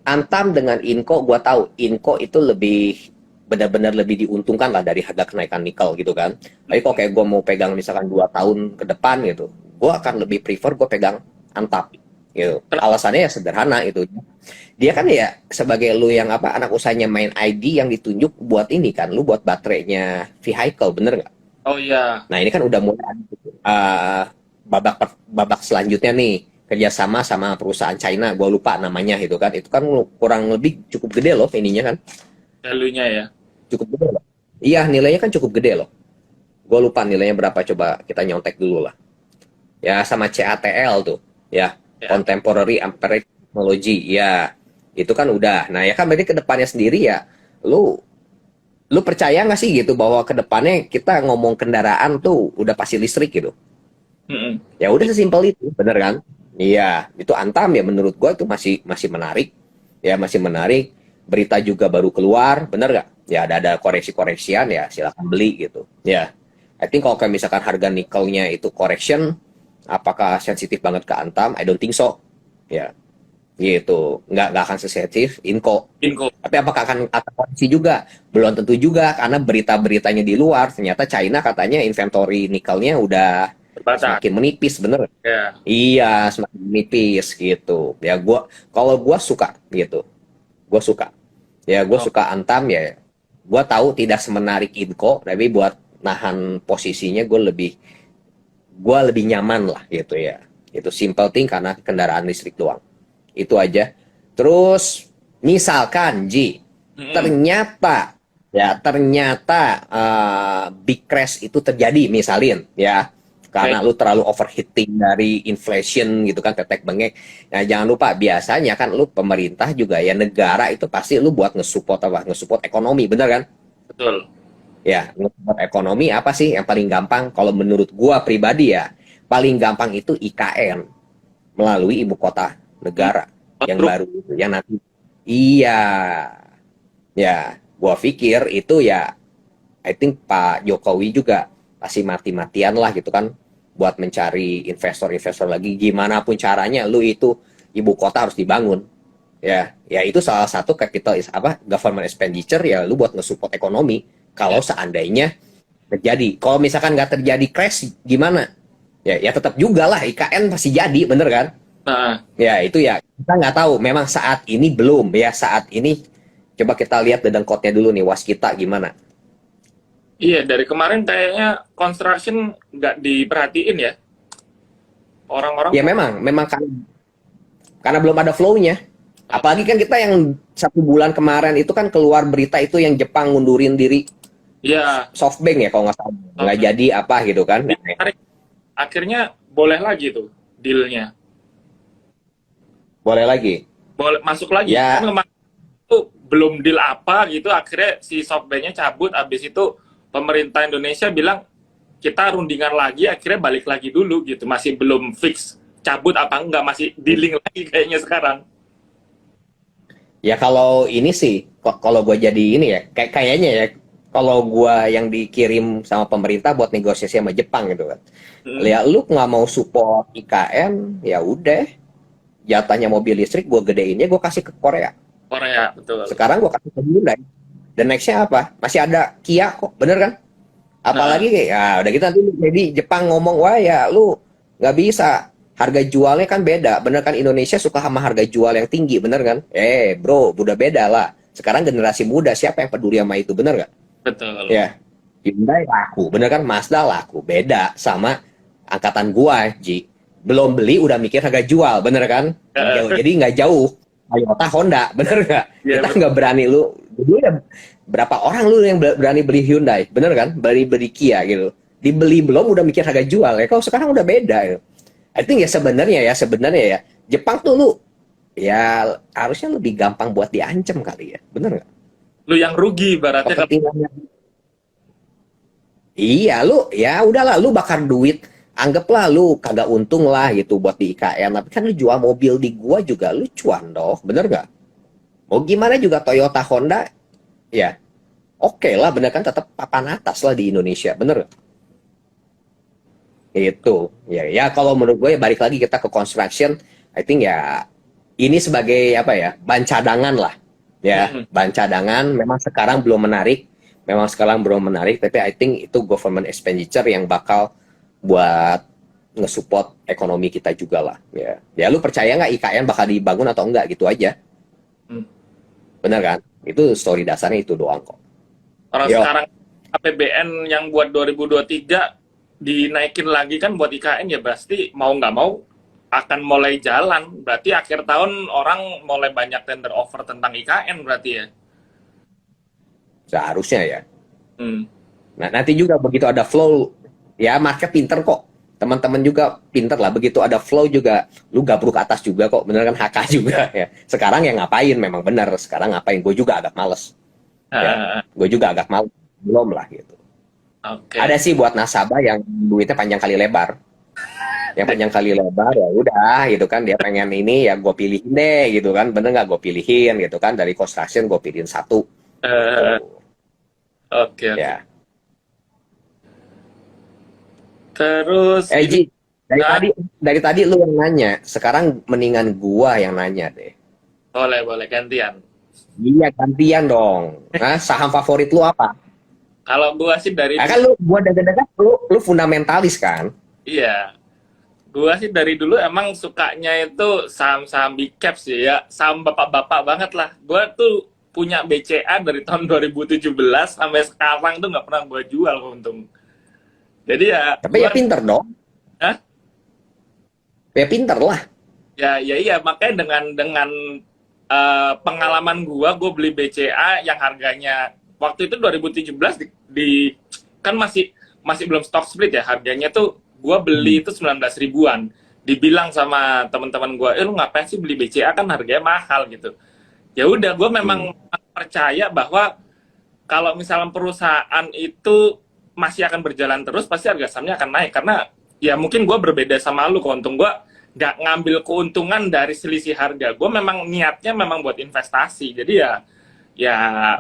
Antam dengan Inco, gue tahu Inco itu lebih benar-benar lebih diuntungkan lah dari harga kenaikan nikel gitu kan. Tapi kalau kayak gue mau pegang misalkan 2 tahun ke depan gitu, gue akan lebih prefer gue pegang Antap gitu. Alasannya ya sederhana itu. Dia kan ya sebagai lu yang apa anak usahanya main ID yang ditunjuk buat ini kan, lu buat baterainya vehicle, bener nggak? Oh iya. Nah ini kan udah mulai babak selanjutnya nih kerjasama sama perusahaan China, gue lupa namanya itu kan kurang lebih cukup gede loh ininya kan, Value-nya ya. cukup gede loh. Iya nilainya kan cukup gede loh, gue lupa nilainya berapa, coba kita nyontek dulu lah. Ya sama CATL tuh ya, Ya. Contemporary Average teknologi, ya itu kan udah. Nah ya kan berarti ke depannya sendiri ya, lu lu percaya nggak sih gitu bahwa ke depannya kita ngomong kendaraan tuh udah pasti listrik gitu? Mm-mm. Ya udah sesimpel itu, bener kan? Iya, itu Antam ya menurut gua itu masih masih menarik, ya masih menarik. Berita juga baru keluar, bener nggak? Ya ada koreksi-koreksian ya silakan beli gitu. Ya, I think kalau kayak misalkan harga nikelnya itu correction, apakah sensitif banget ke Antam? I don't think so. Ya, gitu. Nggak akan sesensitif Inco. Inco. Tapi apakah akan koreksi juga? Belum tentu juga karena berita-beritanya di luar ternyata China katanya inventory nikelnya udah Terbatas. semakin menipis, bener? Ya. Iya, semakin menipis gitu. Ya kalau gua suka gitu. Gua suka. Ya gua Oh, suka Antam ya. Gua tahu tidak semenarik Inco, tapi buat nahan posisinya gua lebih nyaman lah gitu ya. Itu simple thing karena kendaraan listrik doang. Itu aja. Terus misalkan Ji, mm-mm. ternyata big crash itu terjadi misalin ya Oke. karena lu terlalu overheating dari inflation gitu kan tetek bengek. Nah, jangan lupa biasanya kan lu pemerintah juga ya negara itu pasti lu buat nge-support ekonomi, bener kan? Betul. Ya, nge-support ekonomi apa sih yang paling gampang kalau menurut gua pribadi ya? Paling gampang itu IKN melalui ibu kota Hmm. negara yang Truk. baru itu yang nanti. Iya, ya gua pikir itu ya I think Pak Jokowi juga pasti mati-matian lah gitu kan buat mencari investor-investor lagi gimana pun caranya lu itu ibu kota harus dibangun ya itu salah satu capital is apa government expenditure ya lu buat nge-support ekonomi kalau Ya. seandainya terjadi kalau misalkan nggak terjadi crash gimana ya tetap juga lah IKN pasti jadi bener kan Nah, ya itu ya kita nggak tahu memang saat ini belum ya saat ini coba kita lihat dedengkotnya dulu nih waskita gimana. iya dari kemarin kayaknya construction nggak diperhatiin ya. Orang-orang Ya memang karena belum ada flow-nya. Apalagi kan kita yang 1 bulan kemarin itu kan keluar berita itu yang Jepang ngundurin diri ya SoftBank ya kalau nggak salah nggak jadi apa gitu kan. ditarik. Akhirnya boleh lagi tuh dealnya. Boleh lagi. Boleh masuk lagi. Kan Ya kemarin tuh belum deal apa gitu. Akhirnya si SoftBank-nya cabut. Abis itu pemerintah Indonesia bilang kita rundingan lagi. Akhirnya balik lagi dulu gitu. Masih belum fix cabut apa enggak. Masih dealing lagi kayaknya sekarang. ya kalau ini sih kalau gue jadi ini ya kayaknya ya kalau gue yang dikirim sama pemerintah buat negosiasi sama Jepang gitu kan. Hmm. Ya lu nggak mau support IKN ya udah jatahnya mobil listrik gue gedeinnya gue kasih ke Korea. Korea betul. Sekarang gue kasih ke Hyundai. Dan nextnya apa? Masih ada Kia kok, bener kan? Nah, Apalagi kayak, ya udah kita nanti jadi Jepang ngomong, wah ya lu nggak bisa. Harga jualnya kan beda, bener kan? Indonesia suka sama harga jual yang tinggi, bener kan? Bro, udah beda lah. Sekarang generasi muda, siapa yang peduli sama itu, bener gak? betul. Ya, Hyundai laku, bener kan? Mazda laku, beda sama angkatan gua, Ji. Belum beli udah mikir harga jual, bener kan? Jadi nggak jauh. Toyota, Honda, bener nggak? Ya, Kita nggak berani dulu ya berapa orang lu yang berani beli Hyundai, bener kan? Beli Kia gitu. Dibeli belum udah mikir harga jual ya. Kalau sekarang udah beda. Gitu. I think ya sebenarnya ya Jepang tuh lu ya harusnya lebih gampang buat diancam kali ya, bener nggak? lu yang rugi ibaratnya kalau Kepentingannya. Iya, lu ya udahlah lu bakar duit. Anggaplah lu kagak untung lah gitu buat di IKN, tapi kan lu jual mobil di gua juga lu cuan dong, bener nggak? Mau gimana juga Toyota Honda ya oke lah bener kan tetap papan atas lah di Indonesia, bener nggak? Itu ya kalau menurut gue ya balik lagi kita ke construction I think ya ini sebagai apa ya bahan cadangan lah ya mm, bahan cadangan memang sekarang belum menarik tapi I think itu government expenditure yang bakal buat nge-support ekonomi kita juga lah ya lu percaya nggak IKN bakal dibangun atau enggak gitu aja mm. bener kan itu story dasarnya itu doang kok Orang yo sekarang APBN yang buat 2023 dinaikin lagi kan buat IKN ya pasti mau nggak mau akan mulai jalan. Berarti akhir tahun orang mulai banyak tender offer tentang IKN berarti ya. seharusnya ya Hmm. nah nanti juga begitu ada flow ya market pinter kok teman-teman juga pinter lah, begitu ada flow juga lu gabruk ke atas juga kok, bener kan, HK juga ya. Sekarang ya ngapain, memang bener sekarang ngapain, gue juga agak males ya, Ah, gue juga agak males, belum lah gitu. Ada oke. sih buat nasabah yang duitnya panjang kali lebar, yang panjang kali lebar ya udah gitu kan, dia pengen ini ya gue pilihin deh gitu kan, bener nggak, gue pilihin gitu kan, dari construction gue pilihin satu gitu Eh, oke, oke. ya. Terus ini, Ji, dari ah, tadi dari tadi lu yang nanya, sekarang mendingan gua yang nanya deh. boleh, boleh gantian. Iya, gantian dong. Nah, saham favorit lu apa? Kalau gua sih dari Nah, kan dulu, gua dengar lu fundamentalis kan? iya. Gua sih dari dulu emang sukanya itu saham-saham big cap sih ya, saham bapak-bapak banget lah. Gua tuh punya BCA dari tahun 2017 sampai sekarang tuh nggak pernah gua jual untung. Jadi ya Tapi ya gua, pinter dong. Hah? Ya pinter lah. Ya iya makanya dengan pengalaman gua beli BCA yang harganya waktu itu 2017 kan masih masih belum stock split ya, harganya tuh gua beli itu 19 ribuan. Dibilang sama teman-teman gua, lu ngapain sih beli BCA, kan harganya mahal gitu. Ya udah, gua Hmm. memang percaya bahwa kalau misalnya perusahaan itu masih akan berjalan terus, pasti harga sahamnya akan naik. Karena ya mungkin gue berbeda sama lu, keuntung gue nggak ngambil keuntungan dari selisih harga. Gue memang niatnya memang buat investasi. Jadi ya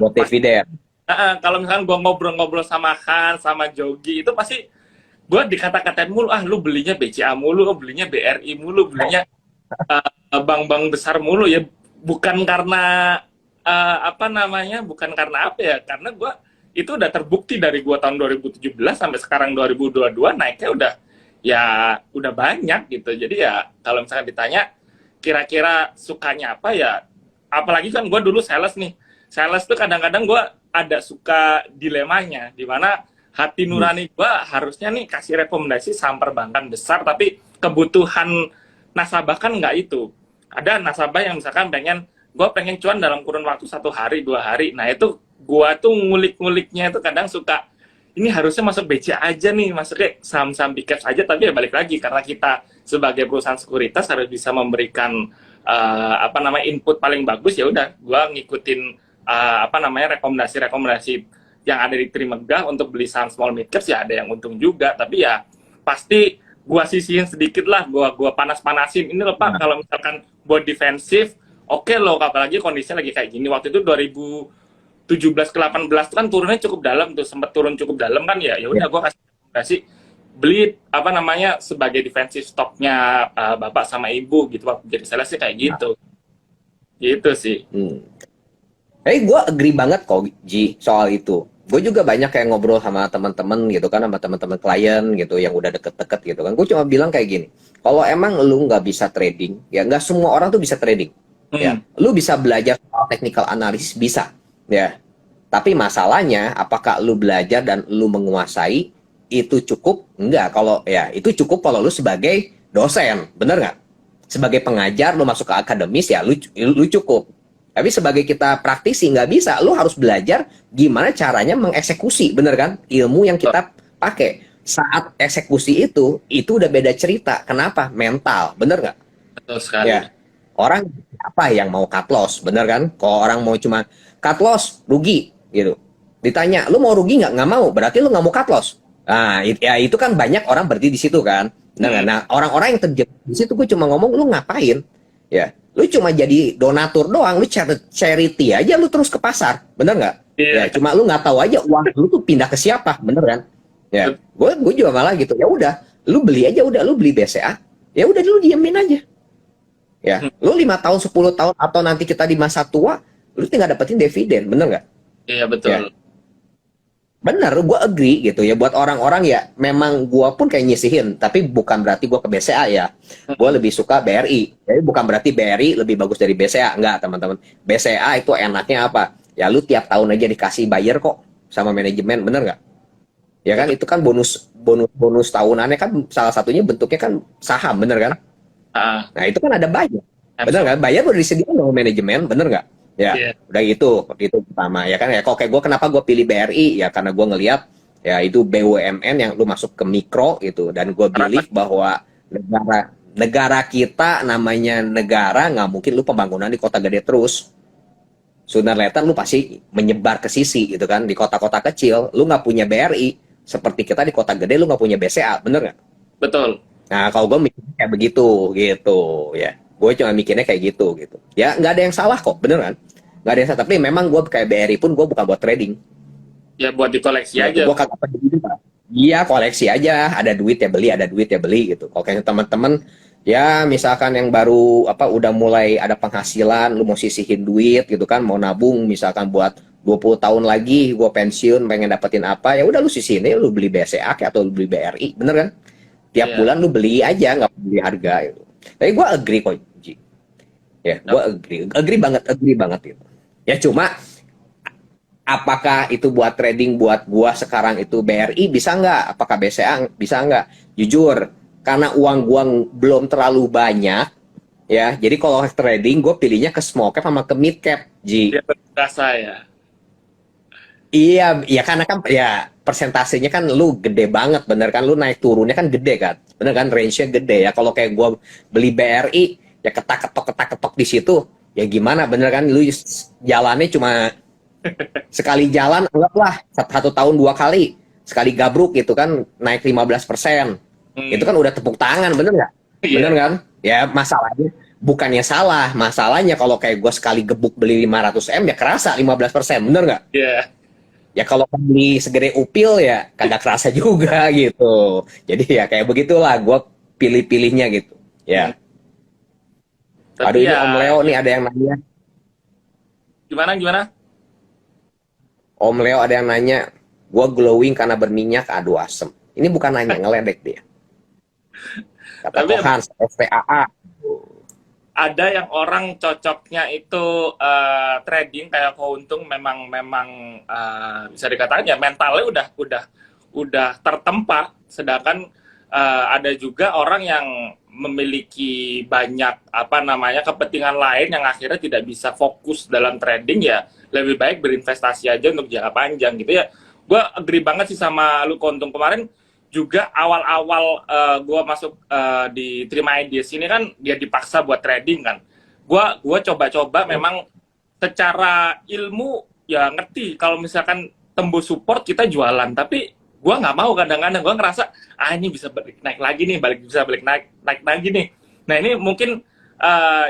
Buat pasti. dividen. Kalau misalnya gue ngobrol-ngobrol sama Han, sama Jogi, itu pasti gue dikata-katain mulu, ah lu belinya BCA mulu, lu belinya BRI mulu, belinya bank-bank besar mulu ya. Bukan karena apa namanya, bukan karena apa ya, karena gue itu udah terbukti dari gue tahun 2017 sampai sekarang 2022 naiknya udah, ya udah banyak gitu. Jadi ya kalau misalkan ditanya kira-kira sukanya apa ya, apalagi kan gue dulu sales nih, sales tuh kadang-kadang gue ada suka dilemanya, dimana hati Hmm. nurani gue harusnya nih kasih rekomendasi saham perbankan besar, tapi kebutuhan nasabah kan nggak itu. Ada nasabah yang misalkan gue pengen cuan dalam kurun waktu 1 hari 2 hari, nah itu gue tuh ngulik-nguliknya itu kadang suka, ini harusnya masuk BCA aja nih, masuknya saham-saham big caps aja. Tapi ya balik lagi, karena kita sebagai perusahaan sekuritas harus bisa memberikan apa namanya input paling bagus, ya udah gue ngikutin apa namanya rekomendasi-rekomendasi yang ada di Trimegah untuk beli saham small mid caps. Ya ada yang untung juga, tapi ya pasti gua sisihin sedikit lah, gua panas-panasin ini loh Pak, Nah, kalau misalkan buat defensif oke loh, apalagi kondisinya lagi kayak gini. Waktu itu 2017 ke 18 kan turunnya cukup dalam tuh, sempat turun cukup dalam kan, ya ya ya. udah gua kasih rekomendasi beli apa namanya sebagai defensif stoknya bapak sama ibu gitu. Waktu jadi sales sih kayak Nah. gitu, gitu sih. Hmm. Gue agree banget kok, Ji, soal itu. Gue juga banyak kayak ngobrol sama teman-teman gitu kan, sama teman-teman klien gitu, yang udah deket-deket gitu kan. Gue cuma bilang kayak gini, kalau emang lu nggak bisa trading, ya nggak semua orang tuh bisa trading. Ya, Hmm, lu bisa belajar soal technical analysis, bisa. Ya, tapi masalahnya, apakah lu belajar dan lu menguasai, itu cukup? Enggak. Kalau ya, itu cukup kalau lu sebagai dosen, bener nggak? Sebagai pengajar, lu masuk ke akademis, ya lu cukup. Tapi sebagai kita praktisi nggak bisa, lu harus belajar gimana caranya mengeksekusi, bener kan? Ilmu yang betul, kita pakai saat eksekusi itu udah beda cerita. Kenapa? Mental, bener nggak? betul sekali. Ya, orang apa yang mau cut loss, bener kan? Kalau orang mau cuma cut loss, rugi, gitu. Ditanya, lu mau rugi nggak? Nggak mau, berarti lu nggak mau cut loss. Nah, ya itu kan banyak orang berarti di situ kan. Hmm, Nah, orang-orang yang terjadi di situ, gue cuma ngomong, lu ngapain? Ya, lu cuma jadi donatur doang, lu charity aja, lu terus ke pasar, bener nggak? Ya, iya, cuma lu nggak tahu aja uang lu tuh pindah ke siapa, bener kan? Ya, gue juga malah gitu. Ya udah, lu beli aja, udah lu beli BCA, ya udah lu diemin aja. Ya, hmm, lu 5 tahun, 10 tahun, atau nanti kita di masa tua, lu tinggal dapetin dividen, bener nggak? iya betul. Ya, bener, gue agree gitu ya. Buat orang-orang ya, memang gue pun kayak nyisihin, tapi bukan berarti gue ke BCA ya. Gue Hmm, lebih suka BRI. Jadi bukan berarti BRI lebih bagus dari BCA, enggak teman-teman. BCA itu enaknya apa? Ya lu tiap tahun aja dikasih bayar kok sama manajemen, bener nggak? Ya kan betul. itu kan bonus bonus bonus tahunannya kan, salah satunya bentuknya kan saham, bener kan? Ah, Nah, itu kan ada bayar. Bener absolut. nggak? Bayar udah disediakan sama manajemen, bener nggak? Ya, Iya. udah gitu. Itu pertama. Ya kan, ya kok kayak gue, kenapa gue pilih BRI? Ya karena gue ngelihat, Ya itu BUMN yang lu masuk ke mikro gitu. Dan gue believe bahwa negara kita namanya negara, nggak mungkin lu pembangunan di kota gede terus. Sooner or later lu pasti menyebar ke sisi gitu kan. Di kota-kota kecil lu nggak punya BRI, seperti kita di kota gede lu nggak punya BCA, bener nggak? Betul. Nah kalau gue mikirnya kayak begitu gitu ya. Gue cuma mikirnya kayak gitu gitu. Ya nggak ada yang salah kok, bener kan? Nggak ada yang salah. Tapi memang gue kayak BRI pun gue bukan buat trading. Ya buat dikoleksi Ya, aja. gue kagak peduli Pak. Iya koleksi aja, ada duit ya beli, ada duit ya beli gitu. Kalau kayak teman-teman ya misalkan yang baru apa udah mulai ada penghasilan, lu mau sisihin duit gitu kan, mau nabung misalkan buat 20 tahun lagi gue pensiun pengen dapetin apa, ya udah lu sisihin, lu beli BCA atau lu beli BRI, bener kan? Tiap Iya. bulan lu beli aja, nggak beli harga gitu. Tapi gue agree kok, Ji. Ya, gue agree banget gitu. Ya cuma apakah itu buat trading buat gua sekarang itu BRI bisa nggak? Apakah BCA bisa nggak? Jujur, karena uang gua belum terlalu banyak, ya. Jadi kalau trading, gue pilihnya ke small cap sama ke mid cap, Ji. Dia berasa ya. Iya, iya karena kan ya persentasenya kan lu gede banget, bener kan? Lu naik turunnya kan gede kan, bener kan? Range-nya gede ya. Kalau kayak gua beli BRI, ya ketak ketok di situ, ya gimana, bener kan? Lu jalannya cuma sekali jalan anggaplah 1 tahun 2 kali sekali gabruk gitu kan naik 15%, itu kan udah tepuk tangan, bener nggak? Bener Iya. kan? Ya masalahnya bukannya salah, masalahnya kalau kayak gue sekali gebuk beli 500 M ya kerasa 15%, bener nggak? Iya. Ya kalau beli segede upil ya kagak kerasa juga gitu. Jadi ya kayak begitulah gue pilih-pilihnya gitu Hmm. ya. Aduh Tapi ini ya Om Leo nih ada yang nanya. gimana gimana? Om Leo ada yang nanya, gue glowing karena berminyak, aduh asem. Ini bukan nanya, ngeledek dia. Kata Tapi Kohan, FPAA. ada yang orang cocoknya itu trading kayak keuntung memang memang bisa dikatakan ya mentalnya udah tertempa, sedangkan ada juga orang yang memiliki banyak apa namanya kepentingan lain yang akhirnya tidak bisa fokus dalam trading, ya lebih baik berinvestasi aja untuk jangka panjang gitu ya. Gue agree banget sih sama lu Kontung. Kemarin juga awal-awal gue masuk di Terima Ideas ini kan dia dipaksa buat trading kan. Gue coba-coba memang secara ilmu ya ngerti kalau misalkan tembus support kita jualan, tapi gue nggak mau, kadang-kadang gue ngerasa ini bisa balik naik lagi nih, bisa balik naik lagi nih. Nah ini mungkin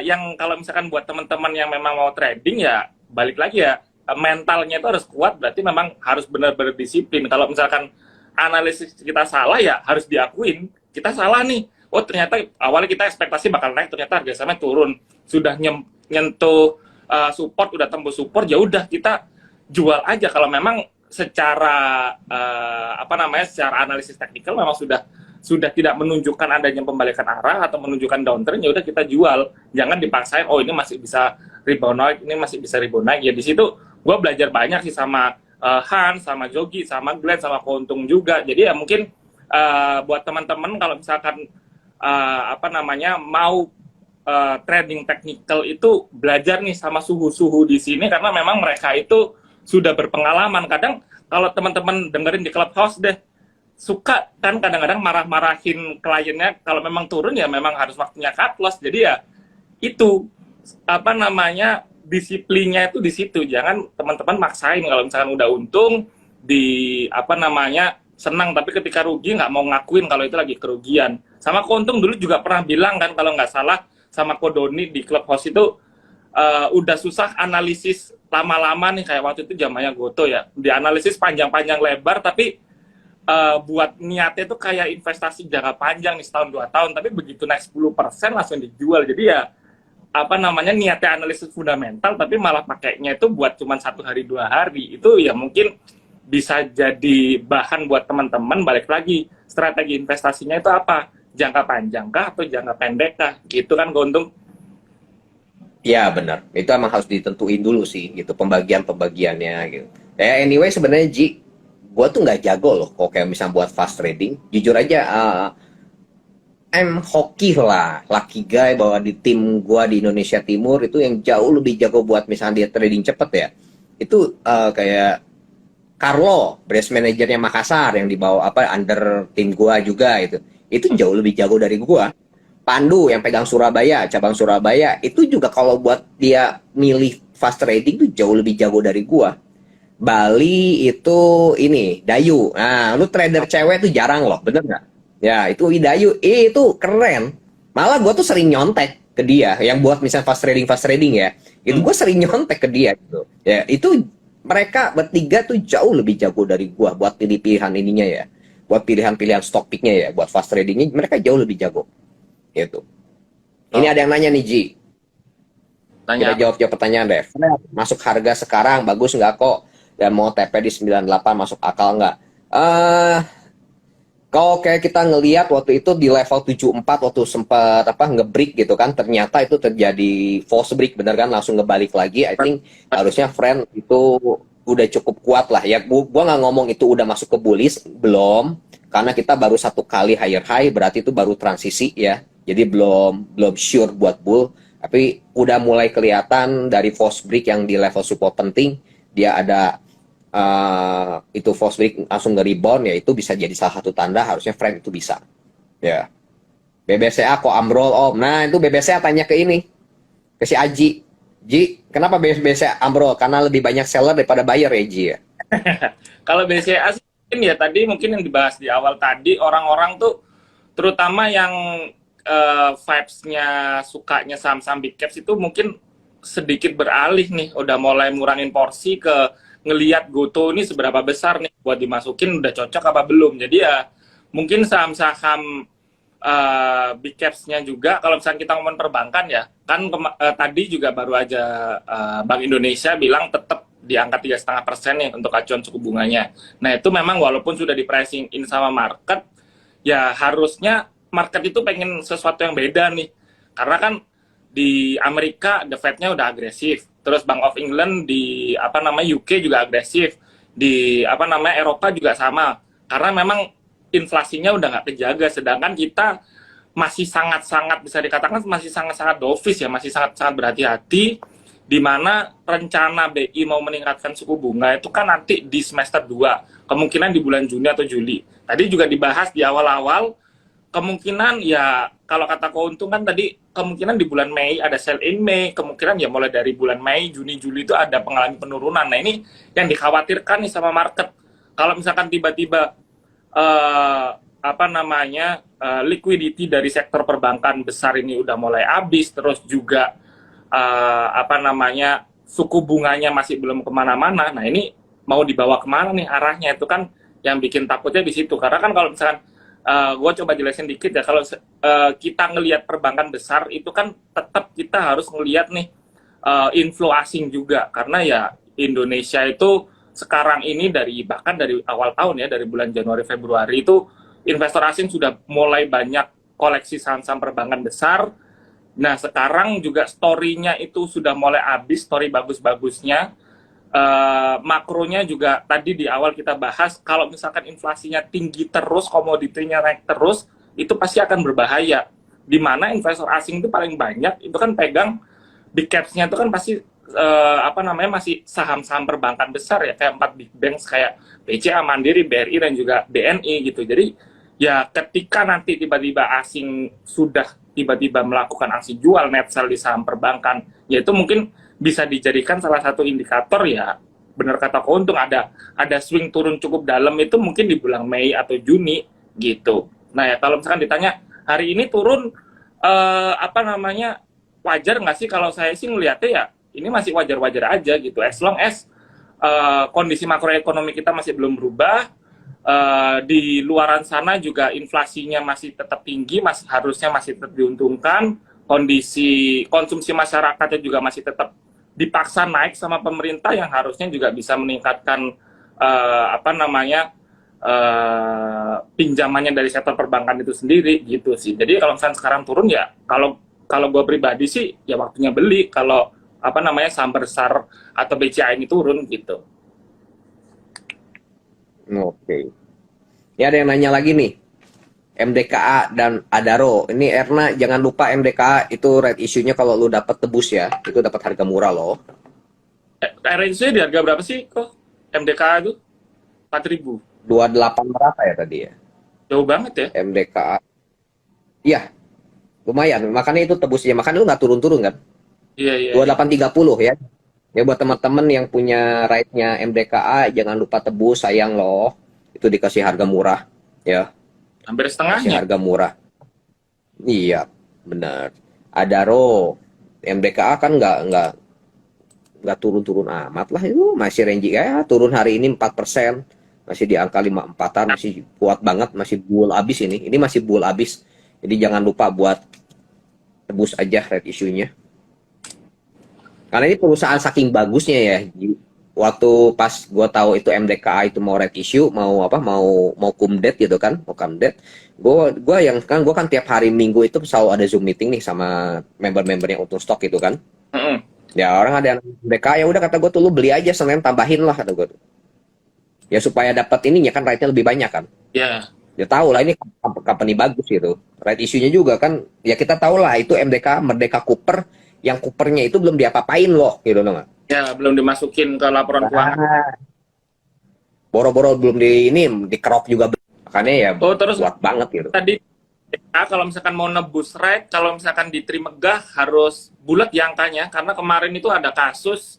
yang kalau misalkan buat teman-teman yang memang mau trading ya balik lagi ya, mentalnya itu harus kuat, berarti memang harus benar-benar disiplin. Kalau misalkan analisis kita salah ya harus diakuin kita salah nih. Oh ternyata awalnya kita ekspektasi bakal naik, ternyata harga sahamnya turun. Sudah nyentuh support, udah tembus support, ya udah kita jual aja. Kalau memang secara apa namanya, secara analisis teknikal memang sudah tidak menunjukkan adanya pembalikan arah atau menunjukkan downtrend, ya udah kita jual. Jangan dipaksain, oh ini masih bisa rebound naik, ini masih bisa rebound naik. Ya di situ gue belajar banyak sih sama Han, sama Jogi, sama Glenn, sama Keuntung juga. Jadi ya mungkin buat teman-teman kalau misalkan apa namanya mau trading technical itu belajar nih sama suhu-suhu di sini, karena memang mereka itu sudah berpengalaman. Kadang kalau teman-teman dengerin di Clubhouse deh, suka kan kadang-kadang marah-marahin kliennya kalau memang turun ya memang harus waktunya cut loss. Jadi ya itu apa namanya disiplinnya itu di situ. Jangan teman-teman maksain kalau misalkan udah untung di apa namanya senang, tapi ketika rugi nggak mau ngakuin kalau itu lagi kerugian. Sama Keuntung dulu juga pernah bilang kan kalau nggak salah sama Kodoni di Clubhouse itu udah susah analisis lama-lama nih, kayak waktu itu zamannya Goto ya, dianalisis panjang-panjang lebar, tapi buat niatnya itu kayak investasi jangka panjang nih setahun 2 tahun, tapi begitu naik 10% langsung dijual. Jadi ya apa namanya niatnya analisis fundamental, tapi malah pakainya itu buat cuma 1 hari 2 hari, itu ya mungkin bisa jadi bahan buat teman-teman. Balik lagi strategi investasinya itu apa, jangka panjang kah atau jangka pendek kah gitu kan Keuntung. Ya benar, itu emang harus ditentuin dulu sih gitu pembagiannya gitu. Ya anyway sebenarnya Ji, gue tuh nggak jago loh kok kayak misalnya buat fast trading. Jujur aja, I'm hoki lah, lucky guy bahwa di tim gue di Indonesia Timur itu yang jauh lebih jago buat misalnya dia trading cepet ya. Itu kayak Carlo, brass manajernya Makassar yang dibawa apa under tim gua juga itu jauh lebih jago dari gua. Pandu yang pegang Surabaya, cabang Surabaya, itu juga kalau buat dia milih fast trading itu jauh lebih jago dari gua. Bali itu ini Dayu. Nah, lu trader cewek tuh jarang loh, bener nggak? Ya, itu Dayu. Itu keren. Malah gua tuh sering nyontek ke dia, yang buat misalnya fast trading ya. Itu gua sering nyontek ke dia gitu. Ya, itu mereka bertiga tuh jauh lebih jago dari gua buat pilih-pilihan ininya ya. Buat pilihan-pilihan stock picknya ya, buat fast tradingnya mereka jauh lebih jago. Gitu. Ini Oh, ada yang nanya nih Ji. Kita tanya apa? jawab pertanyaan deh. Masuk harga sekarang bagus nggak kok? Dan mau TP di 98 masuk akal nggak? Kalau kayak kita ngelihat waktu itu di level 74 waktu sempat apa ngebreak gitu kan, ternyata itu terjadi false break bener kan, langsung ngebalik lagi. I think harusnya friend itu udah cukup kuat lah ya. Gua nggak ngomong itu udah masuk ke bullish, belum, karena kita baru satu kali higher high, berarti itu baru transisi ya. Jadi belum belum sure buat bull, tapi udah mulai kelihatan dari false break yang di level support penting, dia ada itu false break langsung nge-rebound, ya itu bisa jadi salah satu tanda harusnya frame itu bisa ya. BBCA kok ambrol om. Nah itu BBCA tanya ke ini, ke si Aji. Ji, kenapa BBCA ambrol? Karena lebih banyak seller daripada buyer ya Ji ya. Kalau BCA sih mungkin ya tadi mungkin yang dibahas di awal tadi, orang-orang tuh terutama yang vibes-nya sukanya saham-saham big caps itu mungkin sedikit beralih nih, udah mulai ngurangin porsi ke ngelihat Goto ini seberapa besar nih buat dimasukin, udah cocok apa belum. Jadi ya mungkin saham-saham big caps-nya juga, kalau misalnya kita ngomong perbankan ya, kan tadi juga baru aja Bank Indonesia bilang tetap di angka 3,5% nih untuk acuan suku bunganya. Nah itu memang walaupun sudah di pricing in sama market, ya harusnya market itu pengen sesuatu yang beda nih. Karena kan di Amerika the Fed-nya udah agresif, terus Bank of England di apa namanya UK juga agresif, di apa namanya Eropa juga sama. Karena memang inflasinya udah nggak kejaga, sedangkan kita masih sangat-sangat bisa dikatakan masih sangat-sangat dovish ya, masih sangat-sangat berhati-hati, di mana rencana BI mau meningkatkan suku bunga itu kan nanti di semester 2, kemungkinan di bulan Juni atau Juli. Tadi juga dibahas di awal-awal, kemungkinan ya kalau kata keuntungan tadi, kemungkinan di bulan Mei ada sell in Mei, kemungkinan ya mulai dari bulan Mei, Juni, Juli itu ada pengalami penurunan. Nah ini yang dikhawatirkan nih sama market. Kalau misalkan tiba-tiba apa namanya liquidity dari sektor perbankan besar ini udah mulai habis, terus juga apa namanya suku bunganya masih belum kemana-mana. Nah ini mau dibawa kemana nih arahnya, itu kan yang bikin takutnya di situ. Karena kan kalau misalkan gue coba jelasin dikit ya, kalau kita ngelihat perbankan besar itu kan tetap kita harus ngelihat nih inflow asing juga, karena ya Indonesia itu sekarang ini bahkan dari awal tahun ya, dari bulan Januari Februari itu investor asing sudah mulai banyak koleksi saham-saham perbankan besar. Nah sekarang juga story-nya itu sudah mulai habis, story bagus-bagusnya. Makronya juga tadi di awal kita bahas, kalau misalkan inflasinya tinggi terus, komoditinya naik terus, itu pasti akan berbahaya. Di mana investor asing itu paling banyak itu kan pegang big caps-nya itu kan pasti apa namanya masih saham-saham perbankan besar ya, kayak 4 big banks kayak BCA, Mandiri, BRI dan juga BNI gitu. Jadi ya ketika nanti tiba-tiba asing sudah tiba-tiba melakukan aksi jual net sell di saham perbankan, yaitu mungkin bisa dijadikan salah satu indikator ya, benar kata keuntung, ada swing turun cukup dalam itu mungkin di bulan Mei atau Juni gitu. Nah ya kalau misalkan ditanya hari ini turun apa namanya wajar nggak sih, kalau saya sih ngelihatnya ya ini masih wajar-wajar aja gitu, as long as kondisi makroekonomi kita masih belum berubah, di luaran sana juga inflasinya masih tetap tinggi, harusnya masih tetap diuntungkan, kondisi konsumsi masyarakatnya juga masih tetap dipaksa naik sama pemerintah, yang harusnya juga bisa meningkatkan apa namanya pinjamannya dari sektor perbankan itu sendiri gitu sih. Jadi kalau misalnya sekarang turun ya, kalau gue pribadi sih ya waktunya beli kalau apa namanya saham besar atau BCA ini turun gitu. Oke. Ya ada yang nanya lagi nih. MDKA dan Adaro. Ini Erna jangan lupa MDKA itu red issue-nya kalau lu dapat tebus ya. Itu dapat harga murah loh. Range-nya di harga berapa sih kok MDKA itu? 4.000. 28 berapa ya tadi ya? Jauh banget ya. MDKA. Iya, lumayan. Makanya itu tebusnya. Makanya lu nggak turun-turun kan? Iya, iya, iya. 2830 ya. Ya buat teman-teman yang punya ride-nya MDKA jangan lupa tebus, sayang loh. Itu dikasih harga murah ya. Hampir Kasih setengahnya. harga murah. Iya, benar. Adaro MDKA kan nggak turun-turun amat lah, itu masih range ya, turun hari ini 4%, masih di angka 54-an, masih kuat banget, masih bull abis ini masih bull abis. Jadi jangan lupa buat tebus aja red issue-nya. Karena ini perusahaan saking bagusnya ya. Waktu pas gua tahu itu MDKA itu mau red issue, mau apa, mau kumdet gitu kan, mau kumdet. Gua kan tiap hari Minggu itu selalu ada Zoom meeting nih sama member-member yang untung stok gitu kan. Mm-mm. Ya orang ada yang MDKA, ya udah kata gue tuh, lu beli aja Senin, tambahin lah kata gue tuh. Ya supaya dapat ininya kan, rate-nya lebih banyak kan. Ya. Ya tahu lah ini company bagus gitu. Rate issue-nya juga kan, ya kita tahu lah itu MDK Merdeka Cooper, yang Coopernya itu belum diapa-apain loh gitu loh nggak. Ya, belum dimasukin ke laporan keuangan. Nah, boro-boro belum di ini dikerok juga, makanya ya Oh, terus kuat banget gitu. tadi kalau misalkan mau nebus rate, kalau misalkan di Trimegah harus bulat ya angkanya, karena kemarin itu ada kasus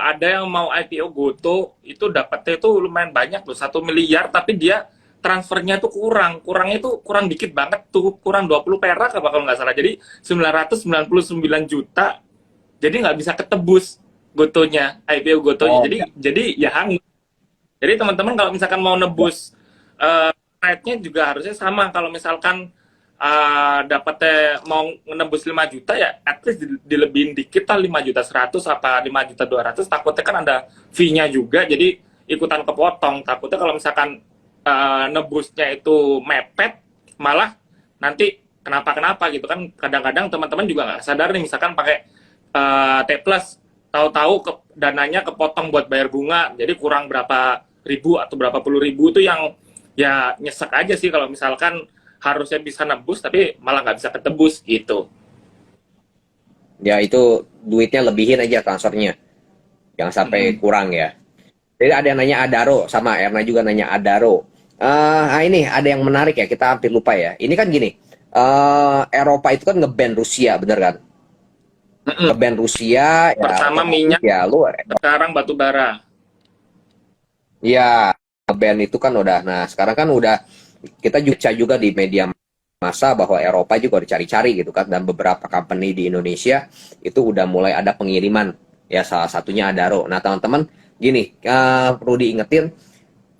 ada yang mau IPO Goto itu dapatnya itu lumayan banyak loh, 1 miliar, tapi dia transfernya tuh kurangnya tuh kurang dikit banget tuh, kurang 20 perak apa kalau nggak salah, jadi 999 juta, jadi nggak bisa ketebus Gotonya, IPO Gotonya, Oh, jadi ya hangus. Jadi teman-teman kalau misalkan mau nebus rate-nya juga harusnya sama. Kalau misalkan dapatnya mau menembus 5 juta ya at least dilebihin dikit lah, 5.100.000 apa 5.200.000, takutnya kan ada fee-nya juga jadi ikutan kepotong. Takutnya kalau misalkan nebusnya itu mepet malah nanti kenapa gitu kan. Kadang-kadang teman-teman juga nggak sadar nih, misalkan pakai T plus, tahu-tahu dananya kepotong buat bayar bunga, jadi kurang berapa ribu atau berapa puluh ribu, itu yang ya nyesek aja sih kalau misalkan harusnya bisa nebus tapi malah nggak bisa ketebus gitu. ya itu duitnya lebihin aja transfernya, jangan sampai kurang ya. Jadi ada yang nanya Adaro, sama Erna juga nanya Adaro. Ini ada yang menarik ya, kita hampir lupa ya. Ini kan gini, Eropa itu kan ngeban Rusia, bener kan? Ngeban Rusia, ya Pertama otomatis minyak, ya lu, sekarang batu bara. ya ngeban itu kan udah. Nah sekarang kan udah kita juga di media massa bahwa Eropa juga dicari-cari gitu kan, dan beberapa company di Indonesia itu udah mulai ada pengiriman. Ya salah satunya Adaro. Nah teman-teman gini, perlu diingetin,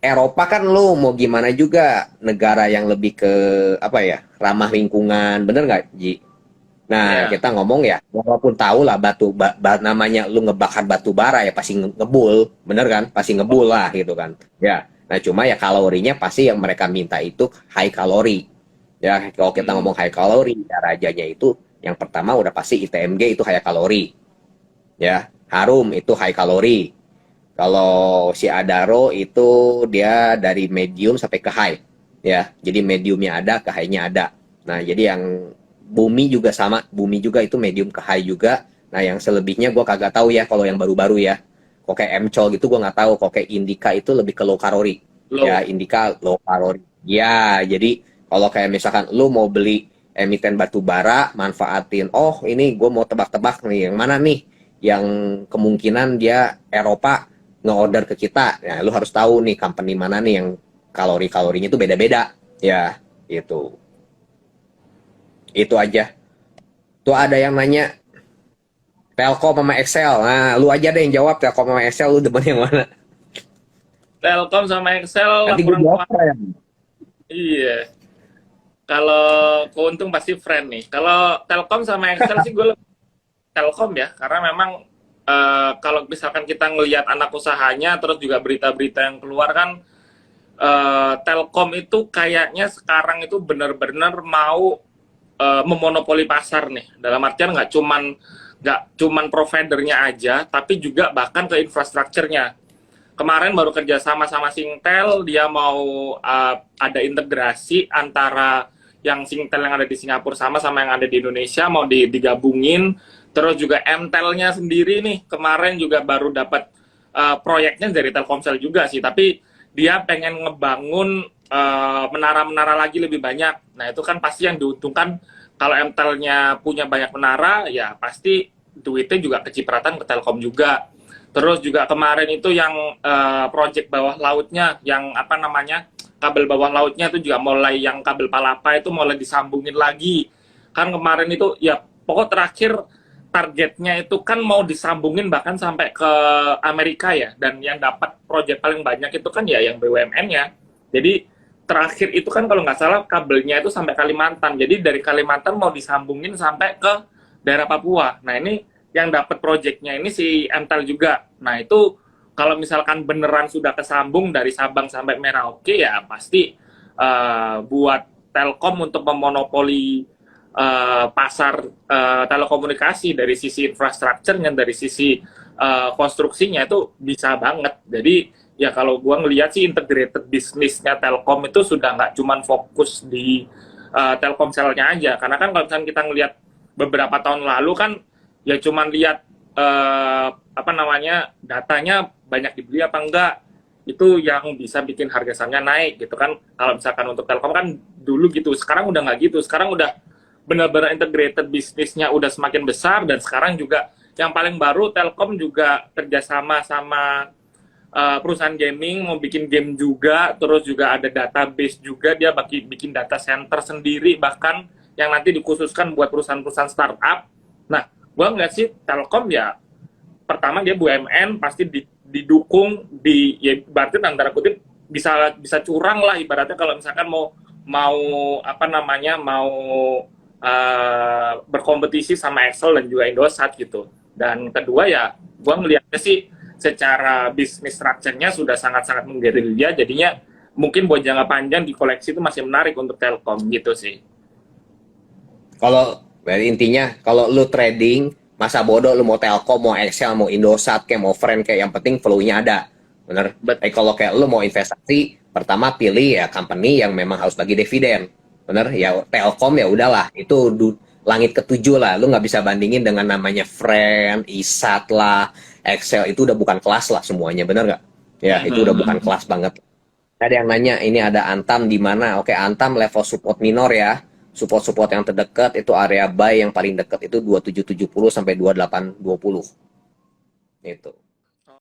Eropa kan lo mau gimana juga negara yang lebih ke apa ya, ramah lingkungan, bener nggak Ji? Nah Ya, kita ngomong ya, walaupun tahu lah namanya lu ngebakar batu bara ya pasti ngebul, bener kan? Pasti ngebul lah gitu kan. Ya, nah cuma ya kalorinya pasti yang mereka minta itu high kalori. Ya kalau kita ngomong high kalori, ya rajanya itu yang pertama udah pasti ITMG itu high kalori. Ya, Harum itu high kalori. Kalau si Adaro itu dia dari medium sampai ke high, ya. Jadi mediumnya ada, ke high-nya ada. Nah, jadi yang Bumi juga sama, Bumi juga itu medium ke high juga. Nah, yang selebihnya gue kagak tahu ya kalau yang baru-baru ya. Kok kayak Mcol gitu gue nggak tahu. Kok kayak Indica itu lebih ke low kalori. Ya, low. Indica low kalori. Ya, jadi kalau kayak misalkan lu mau beli emiten batu bara, manfaatin, oh ini gue mau tebak-tebak nih, yang mana nih? Yang kemungkinan dia Eropa nge-order ke kita. Ya, lu harus tahu nih company mana nih yang kalorinya itu beda-beda. Ya, itu. Itu aja. Tuh ada yang nanya Telkom sama Excel. Nah, lu aja deh yang jawab, Telkom sama Excel lu demen yang mana? Telkom sama Excel Nanti gue laporan jawab keuangan. ya. Iya. Kalau keuntung pasti friend nih. Kalau Telkom sama Excel sih gue lebih Telkom ya, karena memang kalau misalkan kita ngelihat anak usahanya, terus juga berita-berita yang keluar kan, Telkom itu kayaknya sekarang itu benar-benar mau memonopoli pasar nih. Dalam artian nggak cuman providernya aja, tapi juga bahkan ke infrastrukturnya. Kemarin baru kerja sama Singtel, dia mau ada integrasi antara yang Singtel yang ada di Singapura sama yang ada di Indonesia, mau digabungin. Terus juga Mtelnya sendiri nih kemarin juga baru dapat proyeknya dari Telkomsel juga sih, tapi dia pengen ngebangun menara-menara lagi lebih banyak. Nah itu kan pasti yang diuntungkan kalau MTEL-nya punya banyak menara, ya pasti duitnya juga kecipratan ke Telkom juga. Terus juga kemarin itu yang proyek bawah lautnya, yang apa namanya, kabel bawah lautnya itu juga mulai, yang kabel Palapa itu mulai disambungin lagi. Kan kemarin itu ya pokok terakhir targetnya itu kan mau disambungin bahkan sampai ke Amerika ya, dan yang dapat proyek paling banyak itu kan ya yang BUMN ya. Jadi terakhir itu kan kalau nggak salah kabelnya itu sampai Kalimantan, jadi dari Kalimantan mau disambungin sampai ke daerah Papua. Nah ini yang dapat proyeknya ini si MTEL juga. Nah itu kalau misalkan beneran sudah kesambung dari Sabang sampai Merauke, ya pasti buat Telkom untuk memonopoli pasar telekomunikasi dari sisi infrastrukturnya, dari sisi konstruksinya itu bisa banget. Jadi ya kalau gua ngelihat sih integrated bisnisnya Telkom itu sudah nggak cuman fokus di Telkomselnya aja. Karena kan kalau misalnya kita ngelihat beberapa tahun lalu kan ya cuman lihat apa namanya, datanya banyak dibeli apa enggak, itu yang bisa bikin harga sahamnya naik gitu kan. Kalau misalkan untuk Telkom kan dulu gitu, sekarang udah nggak gitu. Sekarang udah benar-benar integrated bisnisnya udah semakin besar, dan sekarang juga yang paling baru Telkom juga kerjasama sama perusahaan gaming, mau bikin game juga, terus juga ada database juga, dia bikin data center sendiri bahkan yang nanti dikhususkan buat perusahaan-perusahaan startup. Nah, gua ngeliat sih Telkom ya, pertama dia BUMN pasti didukung, ya berarti antara kutip bisa curang lah ibaratnya kalau misalkan mau apa namanya, mau berkompetisi sama Excel dan juga Indosat gitu. Dan kedua ya, gua ngelihatnya sih secara bisnis structure-nya sudah sangat-sangat menggerilya, jadinya mungkin buat jangka panjang di koleksi itu masih menarik untuk Telkom gitu sih. Kalau intinya kalau lu trading, masa bodoh lu mau Telkom, mau Excel, mau Indosat, kayak mau Friend, kayak yang penting flow-nya ada. Bener. Kalau kayak lu mau investasi, pertama pilih ya company yang memang harus bagi dividen. Bener. Ya Telkom ya udahlah, itu langit ketujuh lah. Lu nggak bisa bandingin dengan namanya Friend, Isat lah, Excel, itu udah bukan kelas lah semuanya, bener nggak? Ya itu udah bukan kelas banget. Ada yang nanya, ini ada Antam di mana? Oke, Antam level support minor ya. Support-support yang terdekat itu area buy yang paling dekat itu 2770 sampai 2820. Itu.